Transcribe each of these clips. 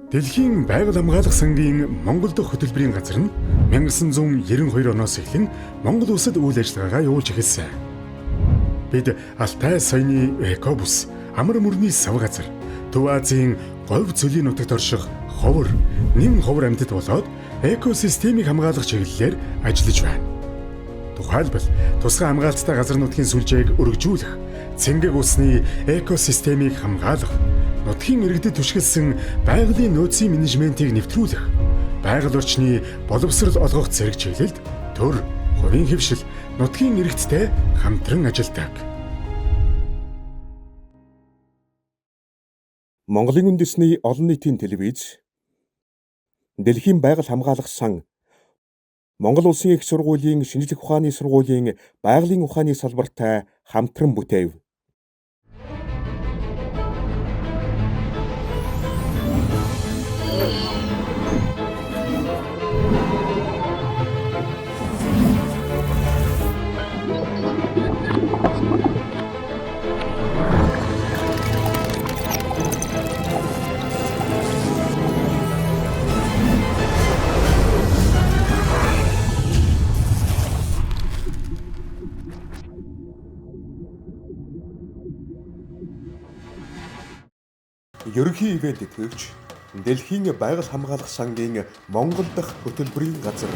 Дэлхийн байгаль хамгаалах сангийн Монгол дахь хөтөлбөрийн газар нь 1992 оноос эхлэн Монгол улсад үйл ажиллагаагаа явуулж эхэлсэн. Бид Алтай соёлын экобус, амар мөрний сав газар, Төв Азийн говь цөлийн нутагт орших ховор, нэм ховор амьтад болоод экосистемийг хамгаалах чиглэлээр ажиллаж байна. Тухайлбал тусгай хамгаалалттай газар нутгийн сүлжээг өргөжүүлэх, цэнгэг усны экосистемийг хамгаалах, нутгийн иргэдэд түшгэлсэн байгалийн нөөцийн менежментийг нэвтрүүлэх, байгаль орчны боловсрол олгох зэрэг чиглэлд төр, хувийн хэвшил, нутгийн иргэдтэй хамтран ажилладаг. Монголын үндэсний олон нийтийн телевиз, Дэлхийн байгаль хамгаалах сан, Монгол Улсын их сургуулийн шинжлэх ухааны сургуулийн байгалийн ухааны салбартай хамтран бүтээв. Ерөнхий ивент итгэгч Дэлхийн байгаль хамгаалах сангийн Монгол дахь хөтөлбөрийн газар.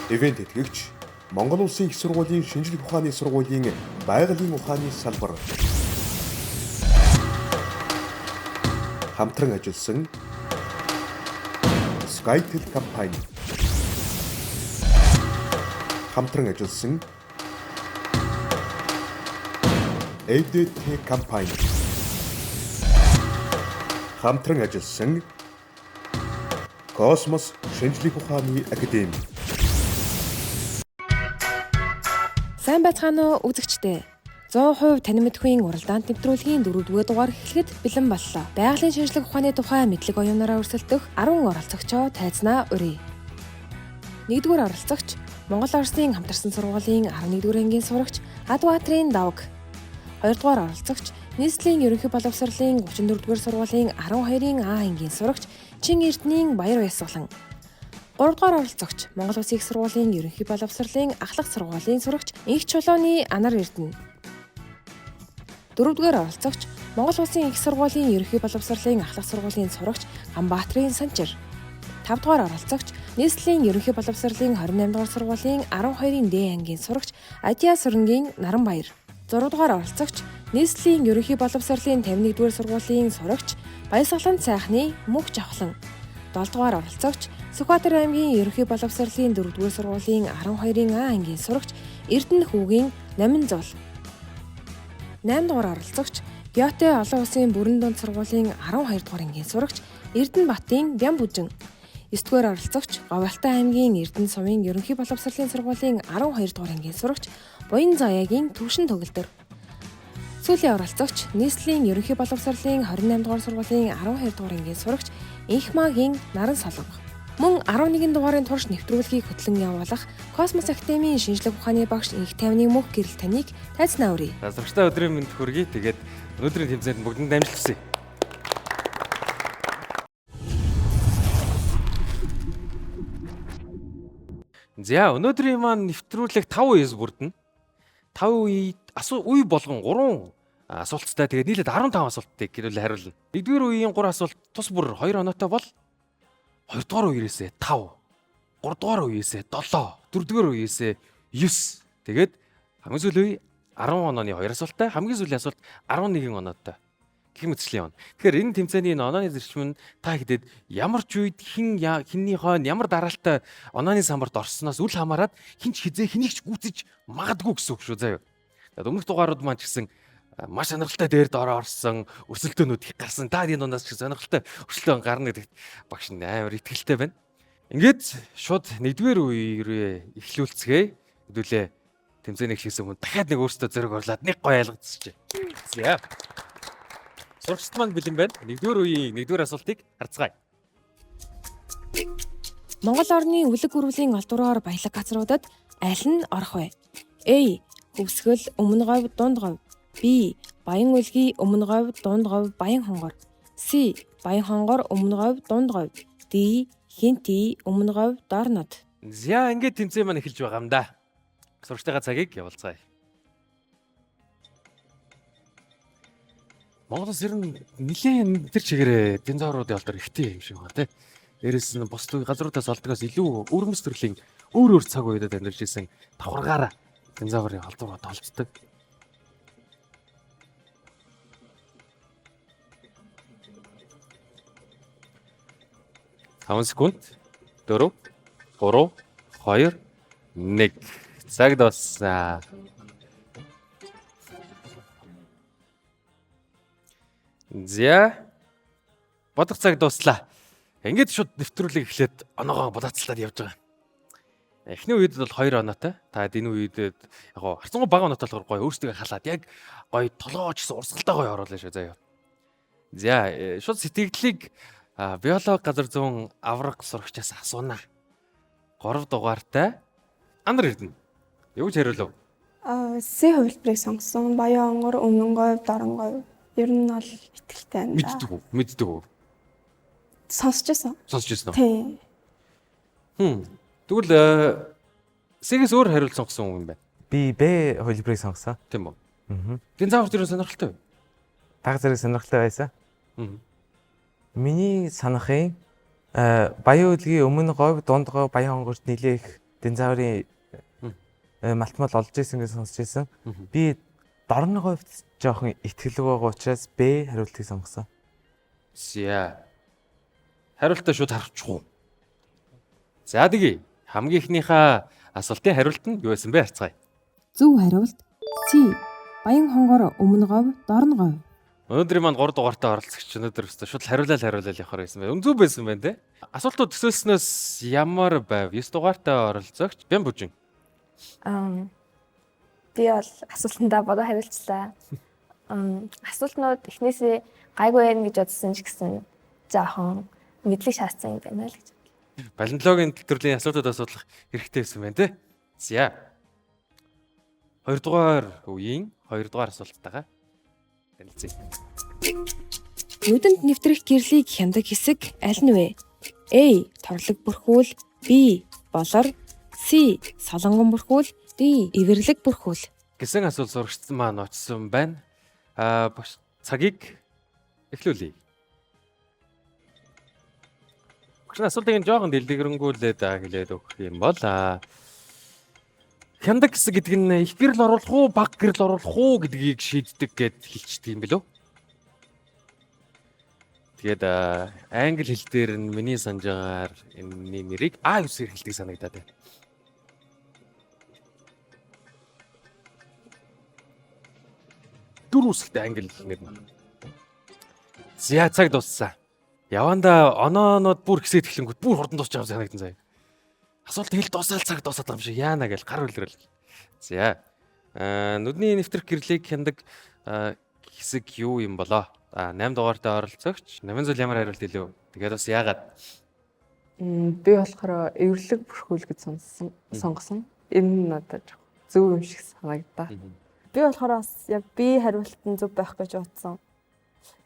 Ивент итгэгч Монгол Улсын их сургуулийн шинжлэх ухааны сургуулийн байгалийн ухааны салбар. Хамтран ажилласан Skytel компани. Хамтран ажилласан EDT компани. Хамтран ажилласан Космос шинжлэх ухааны академи. Сайн байцгаана уу үзэгчдээ. 100% тань мэдхийн уралдаанд нэвтрүүлгийн 4-р дугаар эхлэхэд бэлэн боллоо. Байгалийн шинжлэх ухааны тухай мэдлэг оюунаараа өрсөлдөх 10 оролцогчоо тайзнаа урья. 1-р оролцогч Монгол Орсын хамтарсан сургуулийн 11-р ангийн сурагч Адбаатрын Давг. 2-р оролцогч нийслэлийн ерөнхий боловсролын 34-р сургуулийн 12-ын А ангийн сурагч Чин Эрдэнийн Баяр Баясгалан. 3-р оролцогч Монгол Улсын их сургуулийн ерөнхий боловсролын ахлах сургуулийн сурагч Инх Чулууны Анар Эрдэнэ. 4-р оролцогч Монгол Улсын их сургуулийн ерөнхий боловсролын ахлах сургуулийн сурагч Ганбаатрын Санчир. 5-р оролцогч нийслэлийн ерөнхий боловсролын 28-р сургуулийн 12-ын Д ангийн сурагч Адиа Сүрэнгийн Наранбаяр. 6-р оролцогч нийслэлийн ерөнхий боловсролын 51-р сургуулийн сурагч Баясгалан цайхны Мөнх Жавхлан. 7-р оролцогч Сүхбаатар аймгийн ерөнхий боловсролын 4-р сургуулийн 12-ын А ангийн сурагч Эрдэнэ Хүүгийн Намин Зул. 8-р оролцогч Гёте олон улсын бүрэн дунд сургуулийн 12-р ангийн сурагч Эрдэнэ Батын Бям Бүжин. 9-р оролцогч Говьалтай аймгийн Эрдэнэ сумын ерөнхий боловсролын сургуулийн 12-р ангийн сурагч Буян Заяагийн Төвшин Төгөлдөр. Сүүлийн оролцогч нийслэлийн ерөнхий боловсролын 28-р сургуулийн 12-р ангийн сурагч Инхмаагийн Наран Солонго. Мөн 11 дугаарын турш нэвтрүүлгийг хөтлөн явуулах Космос академийн шинжлэх ухааны багш Инх Тайвны мөнх гэрэл таныг тайзнаа урья. Сурагчдаа өдрийн мэнд хүргэе. Тэгээд өнөөдрийн тэмцээнд бүгдэнд амжилт хүсье. За өнөөдрийн маань нэвтрүүлэг 5 үеэс бүрдэнэ. 5 үе болгон 3 асуулттай. Тэгээд нийлээд 15 асуултыг гэрүүл хариулна. 1-р үеийн 3 асуулт тус бүр 2 оноотой бол 2-р үеэсээ 5, 3-р үеэсээ 7, 4-р үеэсээ 9. Тэгээд хамгийн сүүлийн үе 10 онооны 2 асуулттай, хамгийн сүүлийн асуулт 11 оноотой. Гэх мэтчлийн оноо. Тэгэхээр энэ тэмцээний онооны зарчим нь та хэдэд ямар ч үед хинний хойно ямар дараалтай онооны самбарт орсноос үл хамааран хинч хизээ хэнийгч гүйцэж магадгүй гэсэн үг шүү заяа. Тэгээд өмнөх дугаарууд маань ч гэсэн маш сонирхолтой дээр дороо орсон, өрсөлдөөнүүд их гарсан. Та энэ дундаас ч сонирхолтой өрсөлдөөн гарна гэдэгт багш амар итгэлтэй байна. Ингээд шууд 1-р үеэрээ эхлүүлцгээе. Хэдүүлээ тэмцээний эхлэхээс өмнө дахиад нэг өөртөө зөрөг орлоод нэг гоё ялгацчихъя. За. Сурагчид маань бэлэн байна. 1-р үеийн 1-р асуултыг харцгаая. Монгол орны үлэг гүрвлийн олдвороор баялаг газруудад аль нь орох вэ? A. Хөвсгөл, Өмнө говь, Дунд говь. B. Баян үлгий, Өмнө говь, Дунд говь, Баян хонгор. C. Баян хонгор өмнө говь дунд говь. D. Хинти өмнө говь дор нот. За ингээд тэмцээн маань эхэлж байгаа юм да. Сурагчтайгаа цагийг явуулцгаая. Монголос ер нь нэлээд тэр чигээрээ динозавруудын алдар ихтэй юм шиг байна тий. Дээрээс нь бус газруудаас олдгоос илүү өвөрмөс төрлийн өөр цаг үедэд амьдарч исэн давхаргаараа динозаврын алдарууд олддог. Таван секунд. 4 3 2 1 цаг дууссан. За бодох цаг дууслаа. Ингээд шууд нэвтрүүлэг эхлээд оноогоо булаацлаад явж байгаа. Эхний үед бол 2 оноотой. Та энэ үед яг харцангуй бага оноотой болохоор гоё өөрсдөө халаад яг гоё толгооч гэсэн урсгалтай гоё оруулаа шүү заяа. За шууд сэтгэлдлийг биологи газар зүүн авраг сурагчаас асууна. 3 дугаартай Андар Эрдэнэ. Юу ч хариулав? С хувилбарыг сонгосон. Баян хонгор өмнө говь дорн говь. Ер нь бол итгэлтэй байна. Мэддэг үү? Сонсчихсон. Сонсчихсон уу? Тийм. Тэгвэл С-гээс өөр хариулт сонгосон юм байна. Би Б хувилбарыг сонгосон. Тийм үү? Динозавр төрөө сонирхолтой вэ? Бага зэрэг сонирхолтой байсан. Миний санахын баян хөдөлгөөний өмнө говь, дунд говь, баян хонгорт нэлээх динозаврын малтмал олж исэн гэж сонсч байсан. Би дорн говьд жоохон ихтгэлэг байгаа учраас Б хариултыг сонгосон. За. Хариултаа шууд харчих уу? За дэги. Хамгийн ихнийхээ асуултын хариулт нь юу байсан бэ харцгаая. Зөв хариулт C. Баян хонгор өмнө говь дорн говь. Өнөөдрийн маань 3 дугаартай оролцогч өнөөдөр өстө шууд хариулаад явахаар байсан байна. Үнзүү байсан байна те. Асуултууд төсөөлснөөс ямар байв? 9 дугаартай оролцогч Бян Бүжин. Би бол асуултандаа бодоо хариулчлаа. Асуултнууд эхнээсээ гайгүй байна гэж бодсон ч гэсэн жоохон мэдлэг шаардсан юм байна л гэж. Палеонтологийн төрлийн асуудлууд асуудах хэрэгтэй байсан байна те. За. 2 дугаар үеийн 2 дугаар асуулттайгаа танилцъя. Нүдэнд нэвтрэх гэрлийг хяндаг хэсэг аль нь вэ? A. Торлог бүрхүүл. B. Болор. C. Солонгон бүрхүүл. D. Эвэрлэг бүрхүүл. Гэсэн асуулт сурагчсан маань очсон байна. Цагийг эхлүүлье. Багш асуултыг жоохон дэлгэрэнгүүлээд хэлээд өгөх юм бол хяндаг хэсэг гэдэг нь их гэрэл оруулах уу, бага гэрэл оруулах уу гэдгийг шийддэг гэд хэлчихдэг юм билүү? Тэгээд англи хэл дээр нь миний санаж байгаагаар энэ нэрийг A9-ээр хэлдэг санагдаад байна. Дөрөв үсэгтэй англи нэр маань. За цаг дууссан. Яванда оноонод бүр хэсэг эхлэнгүүт бүр хурдан дуусч байгаа санагдсан заяа. Асуулт хэл дуусаад цаг дуусаад байгаа юм шиг яана гэж гар үлрэл. За. Нүдний нэвтрэх гэрлийг хяндаг хэсэг юу юм болоо? 8 дугаартай оролцогч 800 ямар хариулт хэлв? Тэгээд бас яагаад? Би болохоор эвэрлэг бүрхүүл гэж сонгосон. Энэ нь надад зөв юм шиг санагдаа. Би болохоор бас яг би хариулт нь зөв байх гэж бодсон.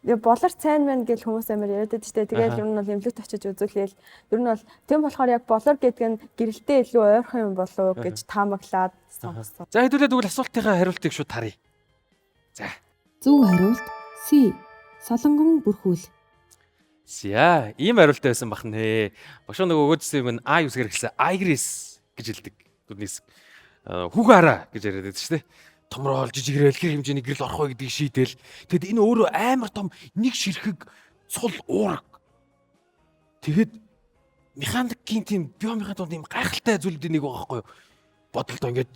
Яг болор цайн мэн гэж хүмүүс амар яриад байдаг шүү дээ. Тэгээд ер нь бол эмнэлэгт очиж үзүүлээл ер нь бол тийм болохоор яг болор гэдэг нь гэрэлтэй илүү ойрхон юм болов гэж таамаглаад сонгосон. За хэдүүлээ тэгвэл асуултынхаа хариултыг шууд харъя. За. Зөв хариулт C. Солонгон бүрхүүл. За, ийм хариултаа байсан бах нэ. Багш нөгөө өгөөдсөн юм А9-гээр хэлсэн Айгрис гэж хэлдэг. Дүрнээс хүүгээ хараа гэж яриад байдаг шүү дээ. Томрол жижигрэл хэр хэмжээний гэрэл орох вэ гэдгийг шийдэл. Тэгэд энэ өөрөө амар том нэг ширхэг цул уураг. Тэгэд механикийн тийм биомеханикийн тийм гайхалтай зүйлүүдийн нэг байгаа байхгүй юу? Бодолтой ингээд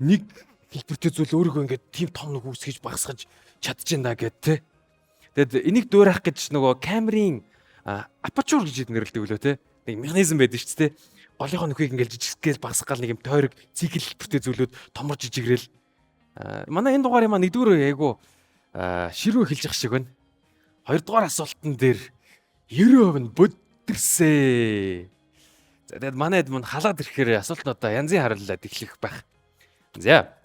нэг хэлбэртэй зүйл өөрийгөө ингээд тийм том нэг үүсгэж багасгаж чадчихна гэд тэ. Тэгэд энийг дуурайх гэж нөгөө камерын апачур гэж нэрлэдэг үлээ тэ. Нэг механизм байдаг шүү дээ. Голынхоо нөхийг ингээд жижигсгээл багасгаал нэг юм тойрог цикл хэлбэртэй зүйлүүд томрож жижигрэл. Манай энэ дугаарыг маань нэгдүгээр айгу ширүү хэлж явах шиг байна. 2 дугаар асуултан дээр 90% нь бүдэрсээ. За тэгээд манай хэд мань халаад ирэхээр асуултнуудаа янзын хариуллаад эхлэх байх. За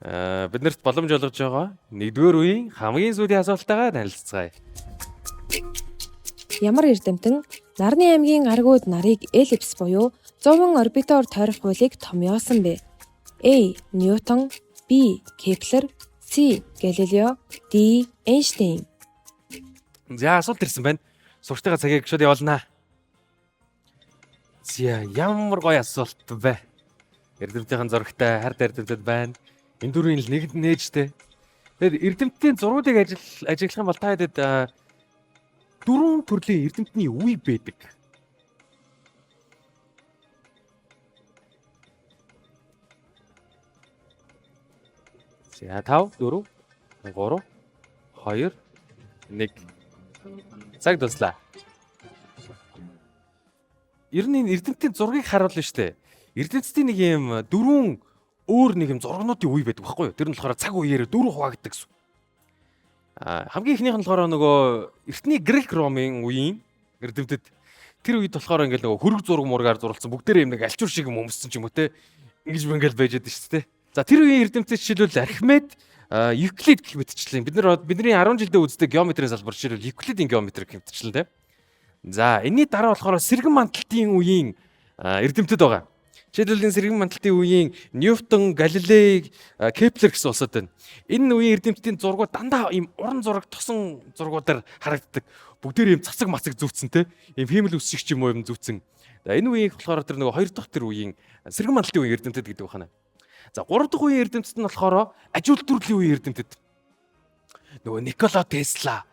биднэрт боломж олгож байгаа нэгдүгээр үеийн хамгийн сүүлийн асуултаагаа танилцгаая. ямар эрдэмтэн нарны аймгийн гаригууд нарыг эллипс буюу 100 орбитоор тойрох хуулийг томьёосон бэ? A. Ньютон, B. Кеплер, C. Галилео, D. Эйнштейн. За асуулт ирсэн байна. Сурчтайгаа цагийг шууд явуулнаа. За ямар гоё асуулт вэ? Эрдэмтдийн зурагтай хард эрдэмтэд байна. Энэ дөрвийн л нэгэнд нээжтэй. Тэгэхээр эрдэмтдийн зургуудыг ажиглах юм бол та хэд дөрвөн төрлийн эрдэмтний үе байдаг. За 5, 4, 3, 2, 1. Цаг дуслаа. Ер нь энэ эрдэмтдийн зургийг харуулна шүү дээ. Эрдэмтдийн нэг юм дөрвөн өөр нэг юм зургнуудын үе байдаг байхгүй юу? Тэр нь болохоор цаг үеэр дөрөв хуваагддаг гэсэн. Хамгийн ихнийх нь болохоор нөгөө эртний Грек Ромын үеийн эрдэмтэд тэр үед болохоор ингээл нөгөө хөрөг зураг мургаар зурласан бүгдээрээ юм нэг альчуур шиг юм өмссөн ч юм уу те. Ингэж ингээл байж байдаг шүү дээ. За тэр үеийн эрдэмтэд жишээлбэл Архимед, Евклид гэх мэтчлэн бидний 10 жилдээ үздэг геометрийн салбар жишээлбэл Евклидийн геометри гэх мэтчлэн те. За энэний дараа болохоор сэргэн манталтын үеийн эрдэмтэд байгаа. Жишээлбэл энэ сэргэн манталтын үеийн Ньютон, Галилей, Кеплер гэсэн улсууд байна. Энэ үеийн эрдэмтдийн зургууд дандаа ийм уран зураг, тосон зургуудаар харагддаг. Бүгдээр ийм цацаг мацаг зүүцсэн те. Ийм хиймэл үс шиг ч юм уу юм зүүцсэн. За энэ үеийг болохоор тэр нөгөө хоёр дахь тэр үеийн сэргэн манталтын үеийн эрдэмтэд гэдэг байна. За гурав дахь үеийн эрдэмтэд нь болохоор ажилт төрлийн үеийн эрдэмтэд. Нөгөө Никола Тесла,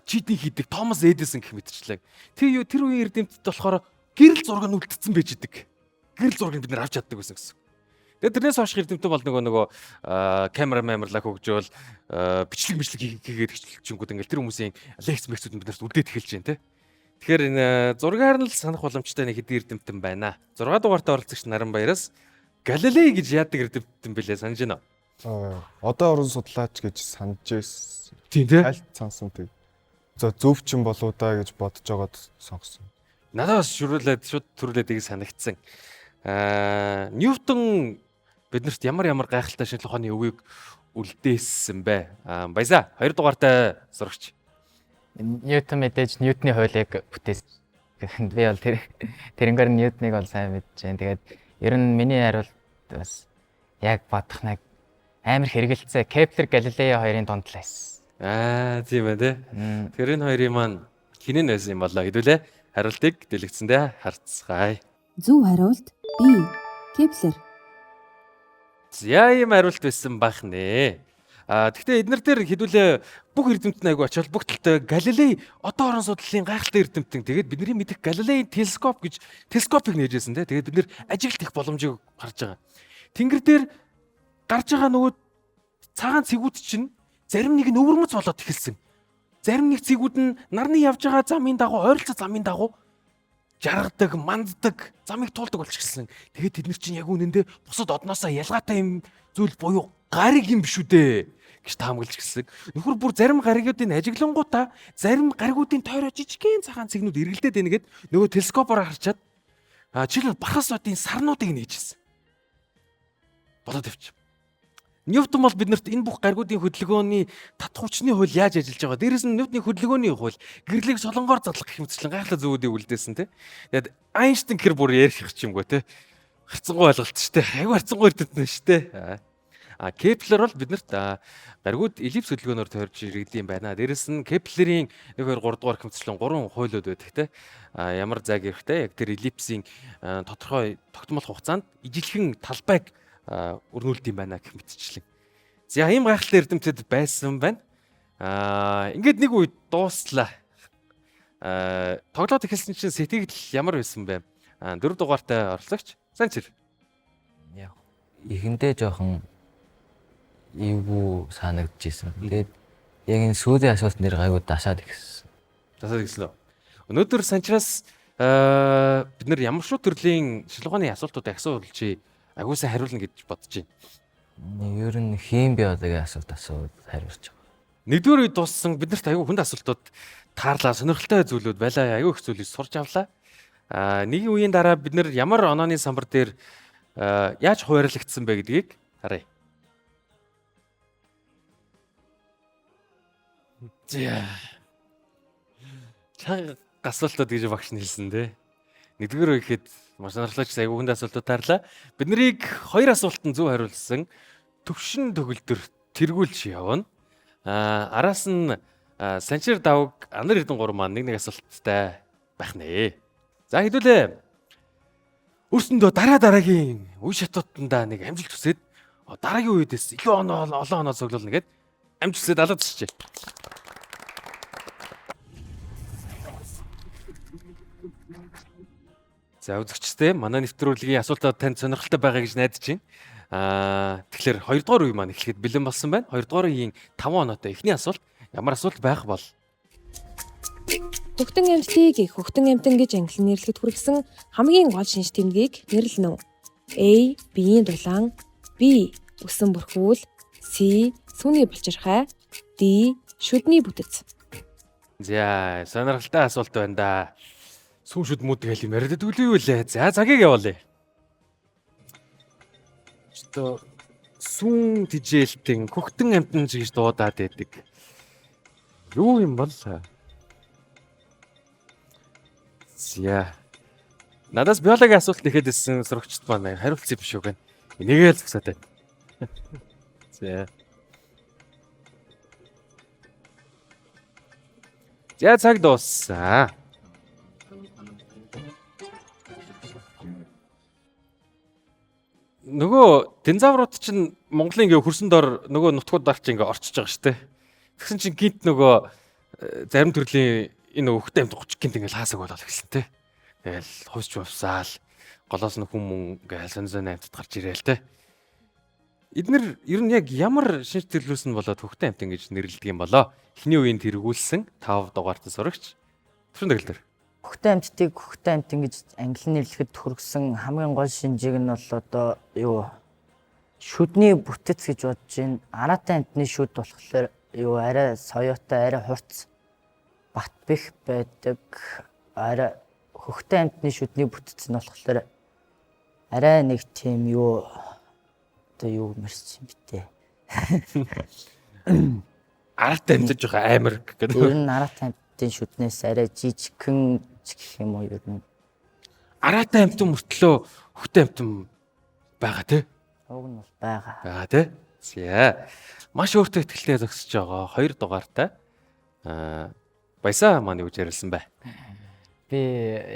чидийг хийдэг Томас Эдисон гэх мэтчлээ. Тэр үеийн эрдэмтэд болохоор гэрэл зураг нь үлдсэн байж идэг. Гэрэл зургийг бид нар авч чаддаг байсан гэсэн. Тэгээд тэрнээс хойш эрдэмтэн бол нөгөө камера мамерлаг хөгжөөл бичлэг хийгээд хичлэгчингүүд ингээл тэр хүмүүсийн лекц мэксүүд бид нарт үлдээд эхэлж байна те. Тэгэхээр энэ зургаар нь л санах боломжтой нэг хэдийн эрдэмтэн байна. 6 дугаартай оролцогч Наранбаяраас Галилей гэж яадаг эрдэмтэн бэлээ санаж байна уу? Одоо орон судлаач гэж санаж байсан. Тийм те. Аль сансан тэг. За зөвчин болоо да гэж бодож байгаад сонгосон. Надаас шууд төрүүлээд ийг санагдсан. Ньютон биднэрт ямар гайхалтай шинжлэх ухааны өвийг үлдээсэн бэ? Баясаа 2 дугаартай сурагч. Ньютон мэдээж Ньютоны хуулийг бүтээсэн. Би бол тэрнгээр Ньютоныг бол сайн мэдж байна. Тэгээд ер нь миний хариулт бас яг бодох нэг амар хэрэгэлцээ Кеплер, Галилей хоёрын дунд л байсан. Тийм байна те. Тэр энэ хоёрын маань хинэн байсан юм болоо хэдүүлээ. Хариултыг дэлгэцэндээ харцгаая. Зөв хариулт B. Кеплер. За ийм хариулт байсан бах нэ. Гэхдээ эднэр дээр хэдүүлээ бүх эрдэмтэн айгу ач холбогдолтой Галилей одоо орон судлалын гайхалтай эрдэмтэн. Тэгээд бидний мэдих Галилейн телескопыг нээжсэн те. Тэгээд бид нэр ажилт их боломжийг харж байгаа. Тэнгэр дээр гарч байгаа нөгөө цагаан цэгүүд чинь зарим нэг нь өвөрмөц болоод эхэлсэн. Зарим нэг цэгүүд нь нарны явж байгаа замын дагуу ойролцоо замын дагуу жаргадаг, манддаг, замыг туулдаг болчихсон. Тэгээд тэд нар чинь яг үнэндээ бусад одноосоо ялгаатай юм зүйл буюу гариг юм биш үү дээ гэж таамаглаж гисэн. Нөхөр бүр зарим гаригуудын ажиглангуудаа зарим гаригуудын тойроо жижигхэн цагаан цэгнүүд эргэлдээд байна гэд нөгөө телескопоор харчаад жишээлбэл Бархас одын сарнуудыг нээжсэн. Болоод авчих. Ньютон бол биднэрт энэ бүх гаригуудын хөдөлгөөний татах хүчний хууль яаж ажиллаж байгаа. Дээрээс нь Ньютоны хөдөлгөөний хууль гэрлийг солонгоор задлах гэх мэтчлэн гайхалтай зөвүүдийг үлдээсэн те. Тэгээд Айнштейн гэр бүр ярих юмгүй те. Харцангуй ойлголт ч те. Аягүй харцангуй эрдэмтэн ш те. Кеплер бол биднэрт гаригууд эллипс хөдөлгөөнөөр тойрж иргэдэм байна. Дээрээс нь Кеплерийн 1 2 3 дугаар гэх мэтчлэн 3 хуулиуд байдаг те. Ямар заг ирэхтэй яг тэр эллипсийн тодорхой тогтмол хугацаанд ижилхэн талбайг өрнүүлд юм байна гэх мэтчлэн. За ийм гайхалтай эрдэмтэд байсан байна. Ингээд нэг үед дууслаа. Тоглоод эхэлсэн чинь сэтгэл ямар байсан бэ? 4 дугаартай оролцогч Санчир. Яг ихэндээ жоохон эвгүй санагдчихсэн. Тэгээд яг энэ сүүлийн асуулт нэр гайгүй дасаад ихсэн. Дасаад ихсэн үү? Өнөөдөр Санчраас бид нар ямар шүү төрлийн шилгууны асуултуудыг асуулж агуулсан хариулна гэж бодож байна. Ер нь хийм биологийн асуулт хариулж байгаа. Нэгдүгээр үед дууссан биднэрт аягүй хүнд асуултууд таарлаа, сонирхолтой зүйлүүд байлаа, аягүй их зүйлийг сурч авлаа. Нэг үеийн дараа бид нар ямар онооны самбар дээр яаж хуваарлагдсан бэ гэдгийг харъя. За. асуултууд гэж багш нь хэлсэн те. Нэгдүгээр ихэд маш сонирхолтой ч айгүй хүнд асуултууд таарлаа. Бид нарыг 2 асуултанд зөв хариулсан төвшин төгөлдөр тэргүүлж явна. Араас нь Санчир давг Анар Эрдэнэ 3 маань нэг асуулттай байх нэ. За хэдүүлээ. Өөрсөндөө дараагийн үе шатууданда нэг амжилт хүсээд дараагийн үеэс илүү олон оноо цуглуулна гэд амжилт хүсээд алга тусчээ. За үзэгчтэй манай нэвтрүүлгийн асуултууд танд сонирхолтой байгаа гэж найдаж байна. Тэгэхээр 2 дугаар үе маань эхлэхэд бэлэн болсон байна. 2 дугаар үеийн 5 оноотой эхний асуулт ямар асуулт байх бол? Хөхтөн амьтдыг хөхтөн амьтан гэж англи нэрлэхэд хүргэсэн хамгийн гол шинж тэмдгийг нэрлэнэ үү? A. Биеийн дулаан, B. Үсэн бүрхүүл, C. Сүүний булчирхай, D. Шүдний бүтэц. За сонирхолтой асуулт байна да. Сүүн шүд мүүд гэл юм яриад үлээ юу лээ. За цагийг явуулъя. Өстө сүүн тижээлтэн хөхтөн амьтан гэж дуудаад байдаг. Юу юм бол? За. Надаас биологийн асуулт нэхэд ирсэн сурагчд маань хариулцсан биш үү гэн. Энийг л згсаатай. За. За цаг дууссан. Нөгөө динозаврууд чинь Монголын ингээ хөрсөн дор нөгөө нутгууд дарч ингээ орчиж байгаа шүү дээ. Тэгсэн чинь гинт нөгөө зарим төрлийн энэ хөхтэй амьд 30 гинт ингээл хаасаг болол гэсэн те. Тэгэл хувьсч хувсаал голоос нь хүм ингээл сонь амьтад гарч ирээл те. Эднэр ер нь яг ямар шинж төрлөөс нь болоод хөхтэй амьтан гэж нэрлэдэг юм болоо? Эхний үеийн тэргүүлсэн 5 дугаартай сурагч. Төрсөн дэглэлтэр. Хөхтэй амьтдыг хөхтэй амьтан гэж англи нэрлэхэд хүргэсэн хамгийн гол шинжийг нь бол одоо юу шүдний бүтэц гэж бодож байна. Араатай амьтны шүд болохоор юу арай соёотой, арай хурц бат бэх байдаг. Арай хөхтэй амьтны шүдний бүтэц нь болохоор арай нэг тийм юу одоо юу мэрч юм битээ. Араатай амьтад жоох амар гэдэг. Ер нь араатай амьтны шүднээс арай жижигхэн гэх юм уу ер нь. Араатай амьтан мөртлөө хөхтэй амьтан байгаа те. Уг нь бол байгаа. Байгаа те. За. Маш өөртөө ихтэй зогсож байгаа 2 дугаартай. Баясаа маань юу ярьсан бэ? Би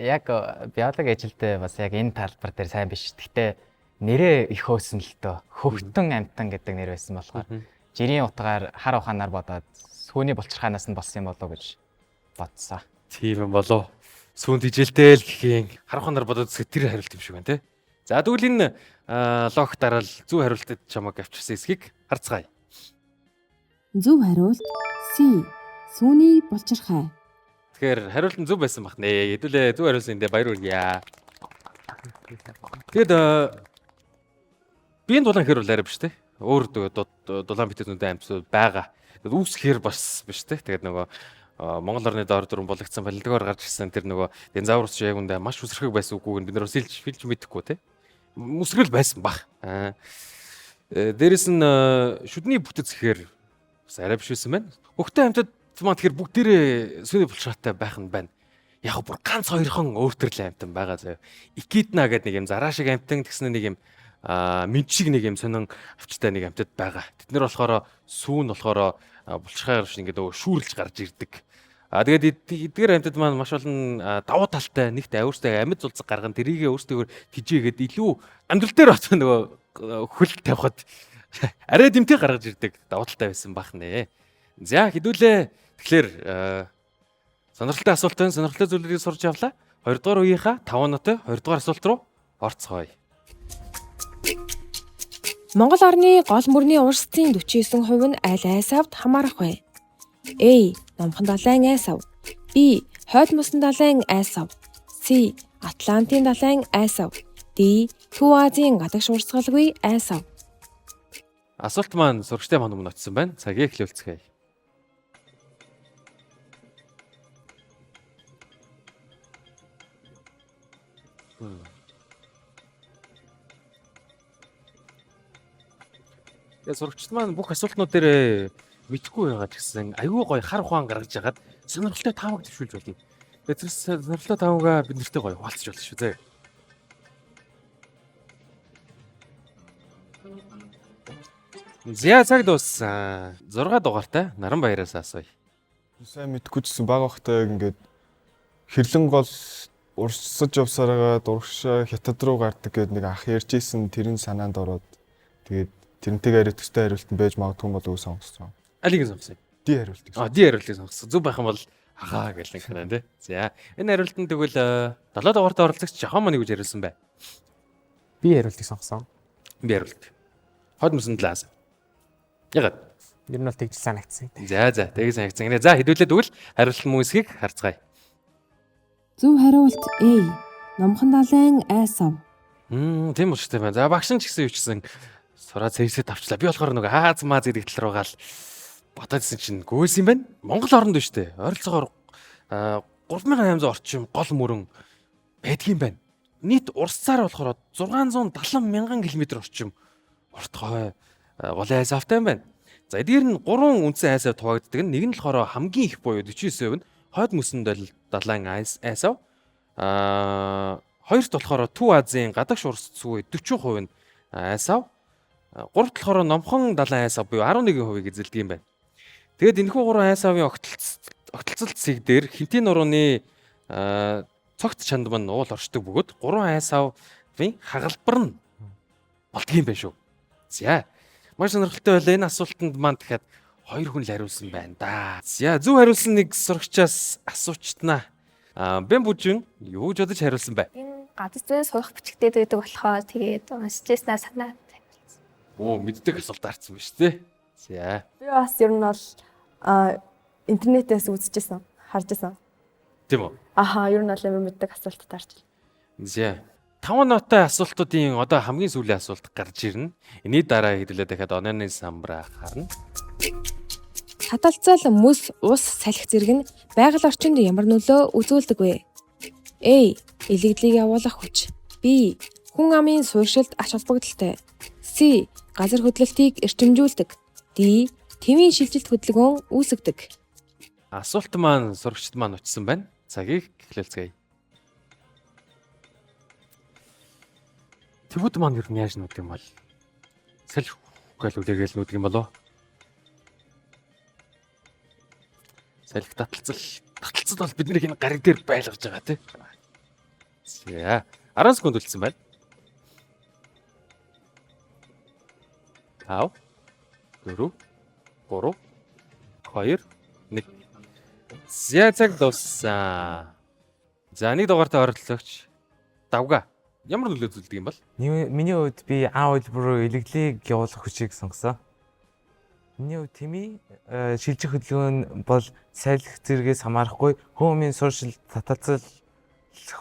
яг биологи ажилдаа бас яг энэ талбар дээр сайн биш. Гэхдээ нэрээ их хөөсөн л дөө. Хөхтөн амьтан гэдэг нэр байсан болохоор жирийн утгаар хар ухаанаар бодоод сүүний булчирхаанаас нь болсон юм болов уу гэж бодсоо. Тийм юм болов. Сүүн тижэлтэй л гэхийн хар ухаанаар бодоод тэр хариулт юм шиг байна те. За тэгвэл энэ лог дараал зөв хариултад чамайг авчирсан эсхийг харцгаая. Зөв хариулт C. Сүүний булчирхай. Тэгэхээр хариулт нь зөв байсан бах нэ. Хэдүүлээ зөв хариулсан эндээ баяр хүргье. Тэгэд биеийн дулаан хэр бол арай биш те. Өөр дулаан битэц нүдэн амьтсууд байгаа. Үүсгэхээр бас биш те. Тэгээд нөгөө Монгол орны доор дүрэн болгоцсон балилгаар гарч ирсэн тэр нөгөө динозаврус шиг яг үндэ маш үсрэх байсан үгүйг бид нар фильж мэдэхгүй те. Үсрэл байсан бах. Дээрэс нь шүдний бүтэц гэхээр бас арай биш байсан байна. Хөхтэй амьтад маань тэгэхээр бүгдээрээ сүүний булчирхайтай байх нь байна. Яг бүр ганц хоёрхан өөр төрлийн амьтан байгаа заяа. Икидна гэдэг нэг юм зараа шиг амьтан тэгснэ нэг юм мэд шиг нэг юм сонин авчтай нэг амьтад байгаа. Тэд нэр болохоор сүүн болохоор булчирхай гарч ингээд шүүрлж гарч ирдэг. Тэгээд эдгээр амьтад маань маш олон давуу талтай нэгт өөртөө амьд зулцэг гарган тэрийгээ өөртөө тижээгээд илүү амьдрал дээр бат нөгөө хөл тавихад арай дэмтэй гаргаж ирдэг давуу талтай байсан бах нэ. За хэдүүлээ тэгэхээр сонирхолтой асуулт байна. Сонирхолтой зүйлүүдийг сурч явлаа. 2 дугаар үеийнхаа 5 оноотой 2 дугаар асуулт руу орцгоё. Монгол орны гол мөрний урсцын 49% нь аль айсавд хамаарах вэ? A. Номхон далайн айсав. B. Хойд мөсөн далайн айсав. C. Атлантын далайн айсав. D. Төв Азийн гадагш урсгалгүй айсав. Асуулт маань сурагчтай маань өмнө очсон байна. Цагийг эхлүүлцгээе. Сурагчид маань бүх асуултнууд дээр мэдхгүй байгаа гэсэн аюу гой хар ухаан гаргаж ягаад сонирхолтой таамаг төвшүүлж болно. Эцэс сорлоо тавга бид нартай гоё хуваалцж болно шүү зэ. Зя цаг дууссан. 6 дугаартай Наранбаяраас асууя. Сайн мэдгүй ч гэсэн баг бахтай ингээд хэрлэн гол урсаж явсараа дургшаа хятад руу гардаг гэдэг нэг ах ярьжсэн тэрэн санаанд ороод тэгээд тэрнтэйг арай төстэй хариулт нь байж магадгүй болов уу сонгосон. Алийг сонгосон. Ди хариулт. Ди хариултыг сонгосон. Зүг байх юм бол ахаа гэл нэг хэрэг тий. За энэ хариултанд тэгвэл 7 дугаартай оролцогч жахан мань гэж хариулсан бай. Би хариултыг сонгосон. Би хариулт. Хот мөсөнд лаас. Ягаад? Ер нь бол тэгж санагдсан. За тэгж санагдсан. За хэдүүлээд өгвөл хариулт мөсгийг харцгаая. Зөв хариулт A. Номхон далайн айсав. Тийм үү шүү дээ. За багш нь ч гэсэн юу ч гэсэн сураа цэвсэд авчлаа. Би болохоор нөгөө Аз маа зэрэг тал руугаал бодоодсэн чинь гүйс юм байна. Монгол оронд биш үү? Ойролцоогоор 3800 орчим гол мөрөн байдгийм байна. Нийт урсцаар болохоор 670 мянган км орчим уртгой голын айсавтай юм байна. За эдгээр нь 3 үндсэн айсав туваагддаг. Нэг нь болохоор хамгийн их буюу 49% нь хойд мөсөнд далайн айсав. Хоёрт болохоор Төв Азийн гадагш урс цүгэй 40% нь айсав. Гуравт болохоор номхон далайн айсав буюу 11% эзэлдэг юм байна. Тэгэд энэхүү 3 айсавын огтлцолт цэг дээр хинтийн нурууны цогт чанд мань уул оршдог бөгөөд 3 айсавын хагалбар нь болдгийм байх шүү. За маш сонирхолтой байлаа. Энэ асуултанд маань дахиад 2 хүн л хариулсан байна да. За зөв хариулсан нэг сурагчаас асуучтнаа. Бэн бүжин юу ч бодож хариулсан бай. Энэ газар зүйн сурах бичгтэй байдаг болохоор тэгээд уншижснаа санаа тавьсан. Оо мэддэг асуулт харсан ба шүү дээ. За. Би бас ер нь бол интернетээс үзчихсэн, харжсэн. Тийм үү? Аха, ер нь бол амар мэддэг асуулт таарч. За. 5 нотой асуултуудын одоо хамгийн сүүлийн асуулт гарч ирнэ. Эний дараа хэдүүлээ дахиад онооны самбараа харна. Таталцал мөс ус салхи зэрэг нь байгаль орчинд ямар нөлөө үзүүлдэг вэ? A. Илэгдлийг явуулах хүч. B. Хүн амын суурьшилд ач холбогдолтой. C. Газар хөдлөлтийг эрчимжүүлдэг. D. Твийн шилжилт хөдөлгөөн үүсгэдэг. Асуулт маань сурагчд маань очсон байна. Цагийг эхлэлцгээе. Тэвүүд маань ер нь яаж нүүд юм бол? Салхи гэл үлээгээл нүүд юм болоо? Салхи таталцал бол бидний энэ гариг дээр байлгаж байгаа тий. За 10 секунд үлдсэн байна. 5 4 3 2 1. За цаг дууссан. За нэг дугаартай оролцогч давга. Ямар нөлөө үзүүлдэг юм бол? Миний хувьд би А хэлбэр рүү илэглийг явуулах хүчийг сонгосон. Миний хувьд тэмээ шилжих хөдөлгөөн бол салхи зэрэгээс хамаарахгүй хүмүүний суурьшил таталцал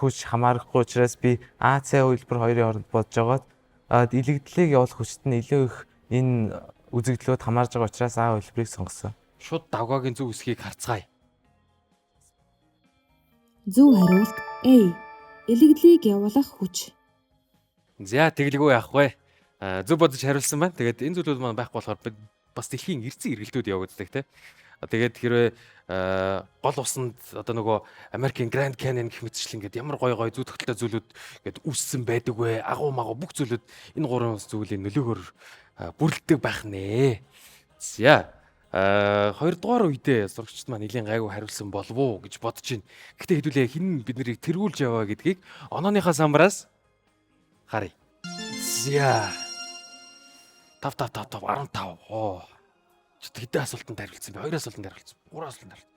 хүч хамаарахгүй учраас би А С хэлбэр хоёрын хооронд бодож байгаад илэгдлийг явуулах хүчт нь илүү их энэ үзэгдлүүд хамаарж байгаа учраас А хэлбэрийг сонгосон. Шууд давгагийн зөв үсгийг харцгаая. Зөв хариулт A. Илэгдлийг явуулах хүч. За тэглэгөө яах вэ? Зөв бодож хариулсан байна. Тэгээд энэ зүйлүүд маань байхгүй болохоор бас дэлхийн эрдэсийн эргэлтүүд явагддаг те. Тэгээд хэрвээ гол усанд одоо нөгөө Америкийн Grand Canyon гэх мэтчлэн ингээд ямар гой зүй тогтолтой зүйлүүд ингээд үссэн байдаг вэ? Агуу магуу бүх зүйлүүд энэ гурван зүйлийн нөлөөгөөр бүрэлддэг байх нэ. За 2 дугаар үедээ сурагчид маань нэлийн гайгүй хариулсан болов уу гэж бодож байна. Гэхдээ хэдүүлээ хэн бид нарыг тэргүүлж яваа гэдгийг онооныхаа самбараас харъя. За 5 15 оо. Хэдэн асуултанд хариулсан бэ? 2 асуултанд хариулсан. 3 асуултанд хариулсан.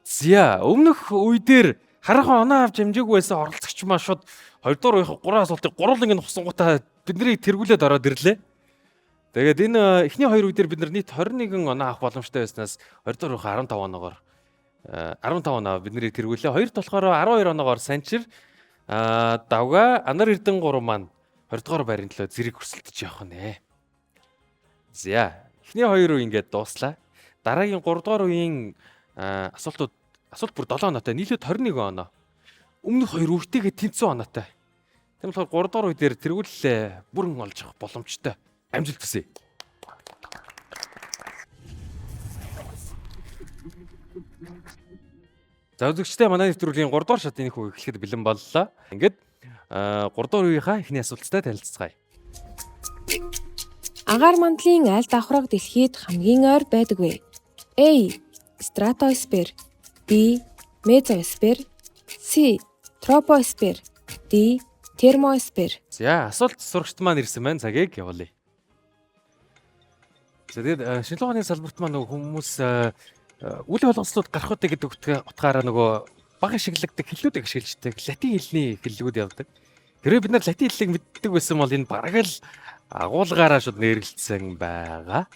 За өмнөх үедээр хараахан оноо авч хэмжээгүй байсан оролцогч маань шууд 2 дугаар үеийн 3 асуултыг гурван ингэ нухсангуудаа биднийг тэргүүлээд ороод ирлээ. Тэгээд энэ эхний 2 үедэр бид нар нийт 21 оноо авах боломжтой байснаас 2 дугаар үеийн 15 оноогоор 15 оноо биднийг тэргүүлээ. Хоёрт болохоор 12 оноогоор Санчир давга Анар Эрдэнэ 3 маань 20 дугаар байрны төлөө зэрэг өрсөлдөж явах нэ. За эхний 2 үе ингээд дууслаа. Дараагийн 3 дугаар үеийн асуулт бүр 7 оноотой нийлээд 21 оноо. Өмнөх 2 үртэйгээ тэнцсэн оноотой. Тийм болохоор 3 дугаар үе дээр тэргүүлээ бүрэн олж авах боломжтой. Амжилт хүсье. За үзэгчдээ манай нэвтрүүлгийн 3 дугаар шатны хүү эхлэхэд бэлэн боллоо. Ингээд 3 дугаар үеийнхаа эхний асуулттай танилццгаая. Агаар мандлын аль давхраг дэлхийд хамгийн ойр байдаг вэ? A. Stratosphère, B. Mesosphere, C. Troposphere, D. Thermosphere. За асуулт сурагчд маань ирсэн байна. Цагийг явуулъя. За тэгээд шинжилгээ ухааны салбарт маань нөгөө хүмүүс үйл болгослууд гарах үедээ гэдэг утгаараа нөгөө бага шиглэгдэх хэллүүдийг ашиглаждаг. Латин хэлний хэллүүд явдаг. Тэрээр бид нар латин хэллийг мэддэг байсан бол энэ бараг л агуулгаараа шууд нэргэлцсэн байгаа.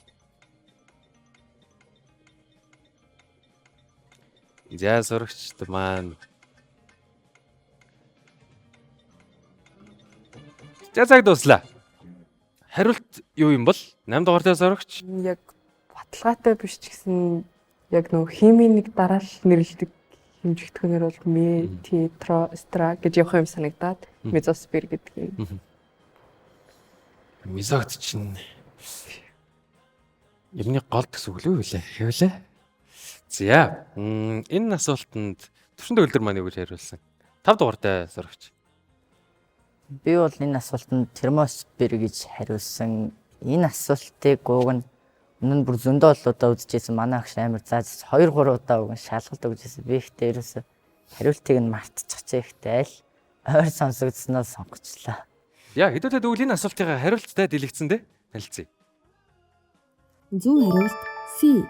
За сурагчд маань. За цаг дуслаа. Хариулт юу юм бол 8 дугаартай сурагч. Яг баталгаатай биш ч гэсэн яг нөгөө химийн нэг дараалал нэрлэдэг хэмжигдэхүүнээр бол метро гэж явах юм санагдаад мезосфер гэдэг юм. Мезогт чинь юмны гол гэсэн үг лөө хэлээ. Хэвлээ. За энэ асуултанд төвшин төгөлдөр маань юу гэж хариулсан? 5 дугаартай сурагч. Би бол энэ асуултанд термосфер гэж хариулсан. Энэ асуултыг уг нь өмнө нь бүр зөндөө олоодаа үзчихсэн манай агш амар зааж 2 3 удаа уг нь шалгалт өгчээсэн. Би ихтэй ерөөсө хариултыг нь мартчихжээ ихтэй л ойр сонсогдсноо сонгочлаа. Яа хэдүүлээ тэгвэл энэ асуултыг хариулттай дэлгэцэн дээ. Танилцъя. Зөв хариулт C.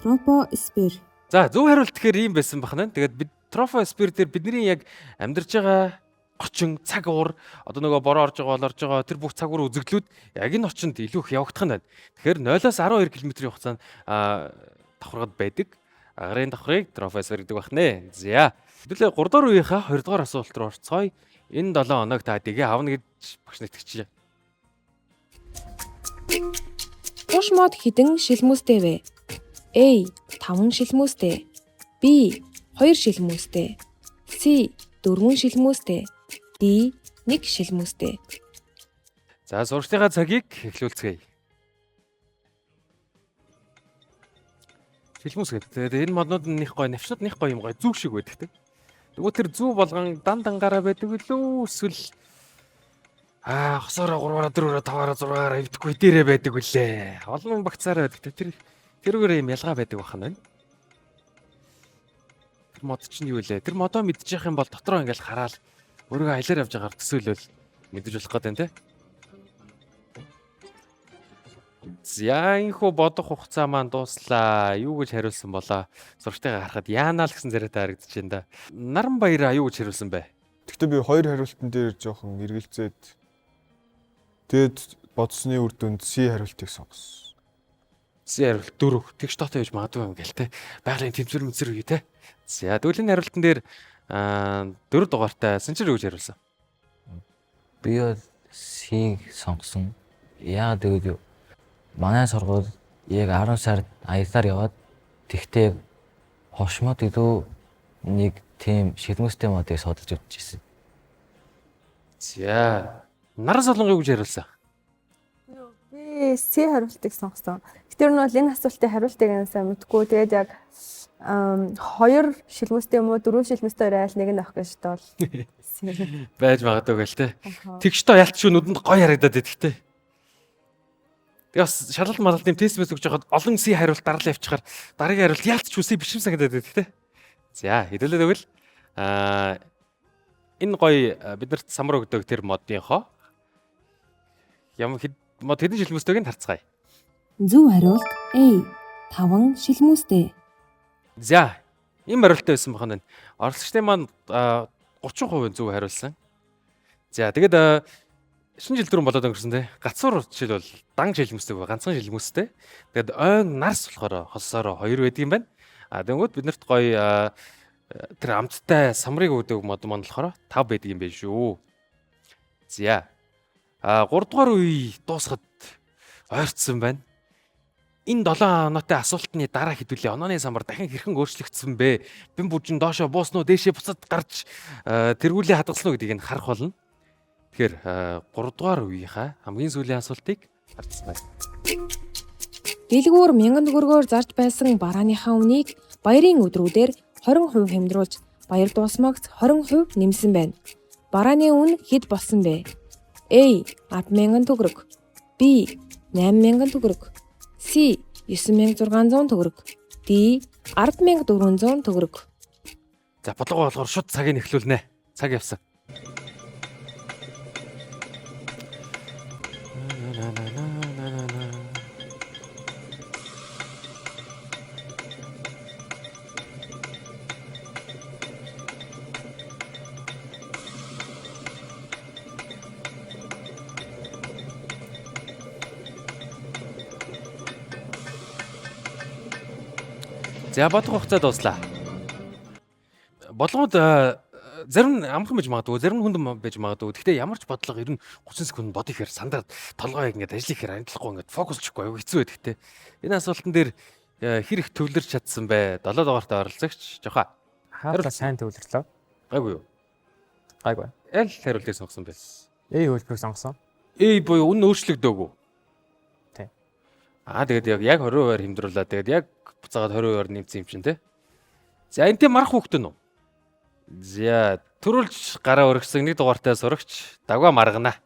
Troposphere. За зөв хариулт гэхээр ийм байсан бахна. Тэгээд бид troposphere дээр бидний яг амьдарч байгаа орчин, цаг уур, одоо нөгөө бороо орж байгаа, олорж байгаа тэр бүх цаг уур үзэгдлүүд яг энэ орчинд илүү их явагдах нь байна. Тэгэхээр 0-аас 12 км-ийн хугацаанд давхаргад байдаг. Агарын давхрыг troposphere гэдэг байна. За хэдүүлээ 3 дугаар үеийнхаа 2 дугаар асуулт руу орцгоё. Энэ 7 хоног та дэгээ авна гэж багш нэгтгэжээ. Туш мод хэдэн шилмүстэй вэ? A. 5 шилмүстэй, B. 2 шилмүстэй, C. 4 шилмүстэй, D. 1 шилмүстэй. За сурагчдынхаа цагийг эхлүүлцгээе. Шилмүс гэдэг. Энэ моднууд нь их гоё, навчнууд нь их гоё юм гоё зүг шиг байдаг. Тэгвэл тэр зүү болгон дан дангаараа байдаг үлээ эсвэл хосоороо 3-аараа 4-аараа 5-аараа 6-аараа эвдэхгүй дээрээ байдаг үлээ. Олон багцаараа байдаг. Тэрүүгээр юм ялгаа байдаг бахан байна. Тэр мод чинь юу вэ? Тэр модоо мэдчих юм бол дотроо ингээл хараад өөрийгөө аялаар явж байгаагаар төсөөлөл мэдэж болох гэдэг те. За инхүү бодох хугацаа маань дууслаа. Юу гэж хариулсан болоо? Сурагчтайгаа харахад яанаа л гэсэн зэрэгтэй харагдаж байна да. Наранбаяраа юу гэж хариулсан бэ? Гэхдээ би 2 хариултан дээр жоохон эргэлзээд тэгэд бодсны үр дүнд C хариултыг сонгосон. C хариулт 4. Тэгш тоотой байж магадгүй юм гээл те. Байгалийн тэмцэр мэдсэр үе те. За тэгвэл энэ хариултан дээр 4 дугаартай Санчир юу гэж хариулсан? Би бол C сонгосон. Яагаад гэвэл манай сургууль яг 10 сард аялаар яваад тэгтээ хошмод илүү нэг тийм шилмүстэй модыг судалж үзчихсэн. За нар солонгыг гэж хариулсан. Би C хариултыг сонгосон. Тэр нь бол энэ асуултын хариултыг сайн мэдгүй. Тэгээд яг 2 шилмүстэй юм уу 4 шилмүстэй айл нэг нь авах гэж бол байж магадгүй гэл те. Тэгштөө ялт шүү нүдэнд гоё харагдаад байдаг те. Тэгээ бас шалгалт малгалт юм тест мэс өгч байхад олон C хариулт дарлаа явчихаар дараагийн хариулт ялт ч үсээ биш юм санагдаад байдаг те. За хэдүүлээ тэгвэл энэ гоё биднэрт самар өгдөг тэр модынхоо мод хэдэн шилмүстэйг нь харцгаая. Зөв хариулт A. 5 шилмүстэй. За ийм хариулттай байсан бахан байна. Оролцогчдын маань 30% зөв хариулсан. За тэгээд шинэ жил дөрөв болоод өнгөрсөн те. Гацуур жил бол дан шилмүстэй ба ганцхан шилмүстэй. Тэгээд ойн нарс болохоор холсоороо 2 байдаг юм байна. Тэнгүүд биднэрт гоё тэр амттай самрыг өгдөг мод маань болохоор 5 байдаг юм байна шүү. За 3 дугаар үе дуусахад ойрцсон байна. Энэ 7 оноотой асуултны дараа хэдүүлээ онооны самбар дахин хэрхэн өөрчлөгдсөн бэ? Бэн бүжин доошоо бууснуу, дээшээ буцаад гарч тэргүүлээ хадгалсан уу гэдгийг нь харах болно. Тэгэхээр 3 дугаар үеийнхаа хамгийн сүүлийн асуултыг харцгаая. Дэлгүүр 1000 төгрөгөөр зарж байсан барааныхаа үнийг баярын өдрүүдээр 20% хямдруулж баяр дуусмагц 20% нэмсэн байна. Барааны үн хэд болсон бэ? A 10,000 төгрөг, B 8,000 төгрөг, C 9,600 төгрөг, D 10,400 төгрөг. За бодлого болохоор шууд цагийг эхлүүлнэ. Цаг явсан. За бодлого хугацаа дуслаа. Бодлогод зарим нь амархан байж магадгүй, зарим нь хүндэн байж магадгүй. Гэхдээ ямар ч бодлого ер нь 30 секунд бодох хэрэг сандаад толгой ингээд ажлын хэрэг амтлахгүй ингээд фокуслчихгүй аюу хэцүү байдаг те. Энэ асуултан дээр хэр их төвлөрч чадсан бэ? 7 дугаартай оролцогч Жоха. Хаалга сайн төвлөрлөө. Гайгүй юу? Гайгүй. Аль хариултыг сонгосон бэ? A хөлбөрийг сонгосон. A буюу үн өөрчлөгдөөгүй. Тий. Тэгээд яг 20% хэмдрүүлээ. Тэгээд яг буцаагаад 20% нэмсэн юм чинь те. За энэ тийм марах хүүхдэн үү? За төрүүлж гараа өргөсөн нэг дугаартай сурагч Дагва Маргана.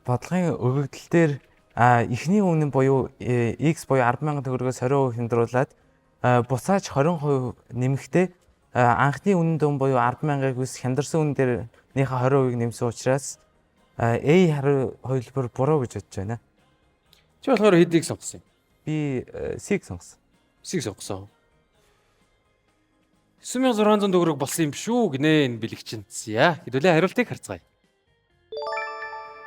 Бодлогын өргөдөл дээр эхний үнэн буюу X буюу 10,000 төгрөгөөс 20% хямдруулаад буцааж 20% нэмэхдээ анхны үнэн дүн буюу 10,000-ыг ус хямдарсан үнэн дээрнийхээ 20%-ийг нэмсэн учраас A хөлбөр буруу гэж бодож байна. Чи болохоор хэдийг сонгосон юм? Би C-г сонгосон. C-г сонгосон. 9,600 төгрөг болсон юм шүү гинэ энэ бэлэгчин. За хэдүүлээ хариултыг харцгаая.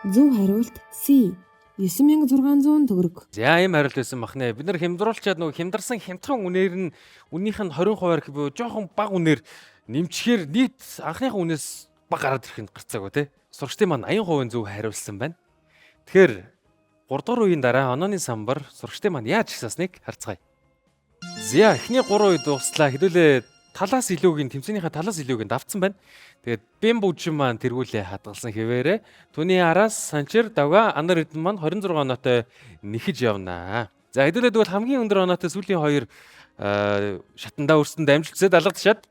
Зөв хариулт C 9,600 төгрөг. За ийм хариулт байсан бахнэ. Бид нар хямдруулчаад нөгөө хямдарсан хямдхан үнээр нь үннийх нь 20% буюу жоохон бага үнээр нэмчихээр нийт анхныхаа үнээс бага гараад ирэх нь гарцаагүй тий. Сурагчдын маань 80% зөв хариулсан байна. Тэгэхээр 3 дахь үеийн дараа онооны самбар сурагчдын маань яаж ихсаасныг харцгаая. За эхний 3 үе дуслаа. Хэдүүлээ талаас илүүгийн тэмцээнийхээ талаас илүүгийн давтсан байна. Тэгээд бэм бүжин маань тэргүүлээ хадгалсан хэвээрээ түүний араас Санчир Давга Анар Эдэн маань 26 оноотой нэхэж явнаа. За хэдүүлээ тэгвэл хамгийн өндөр оноотой сүүлийн 2 шатандаа өрсөнд амжилтсэд алга тушаад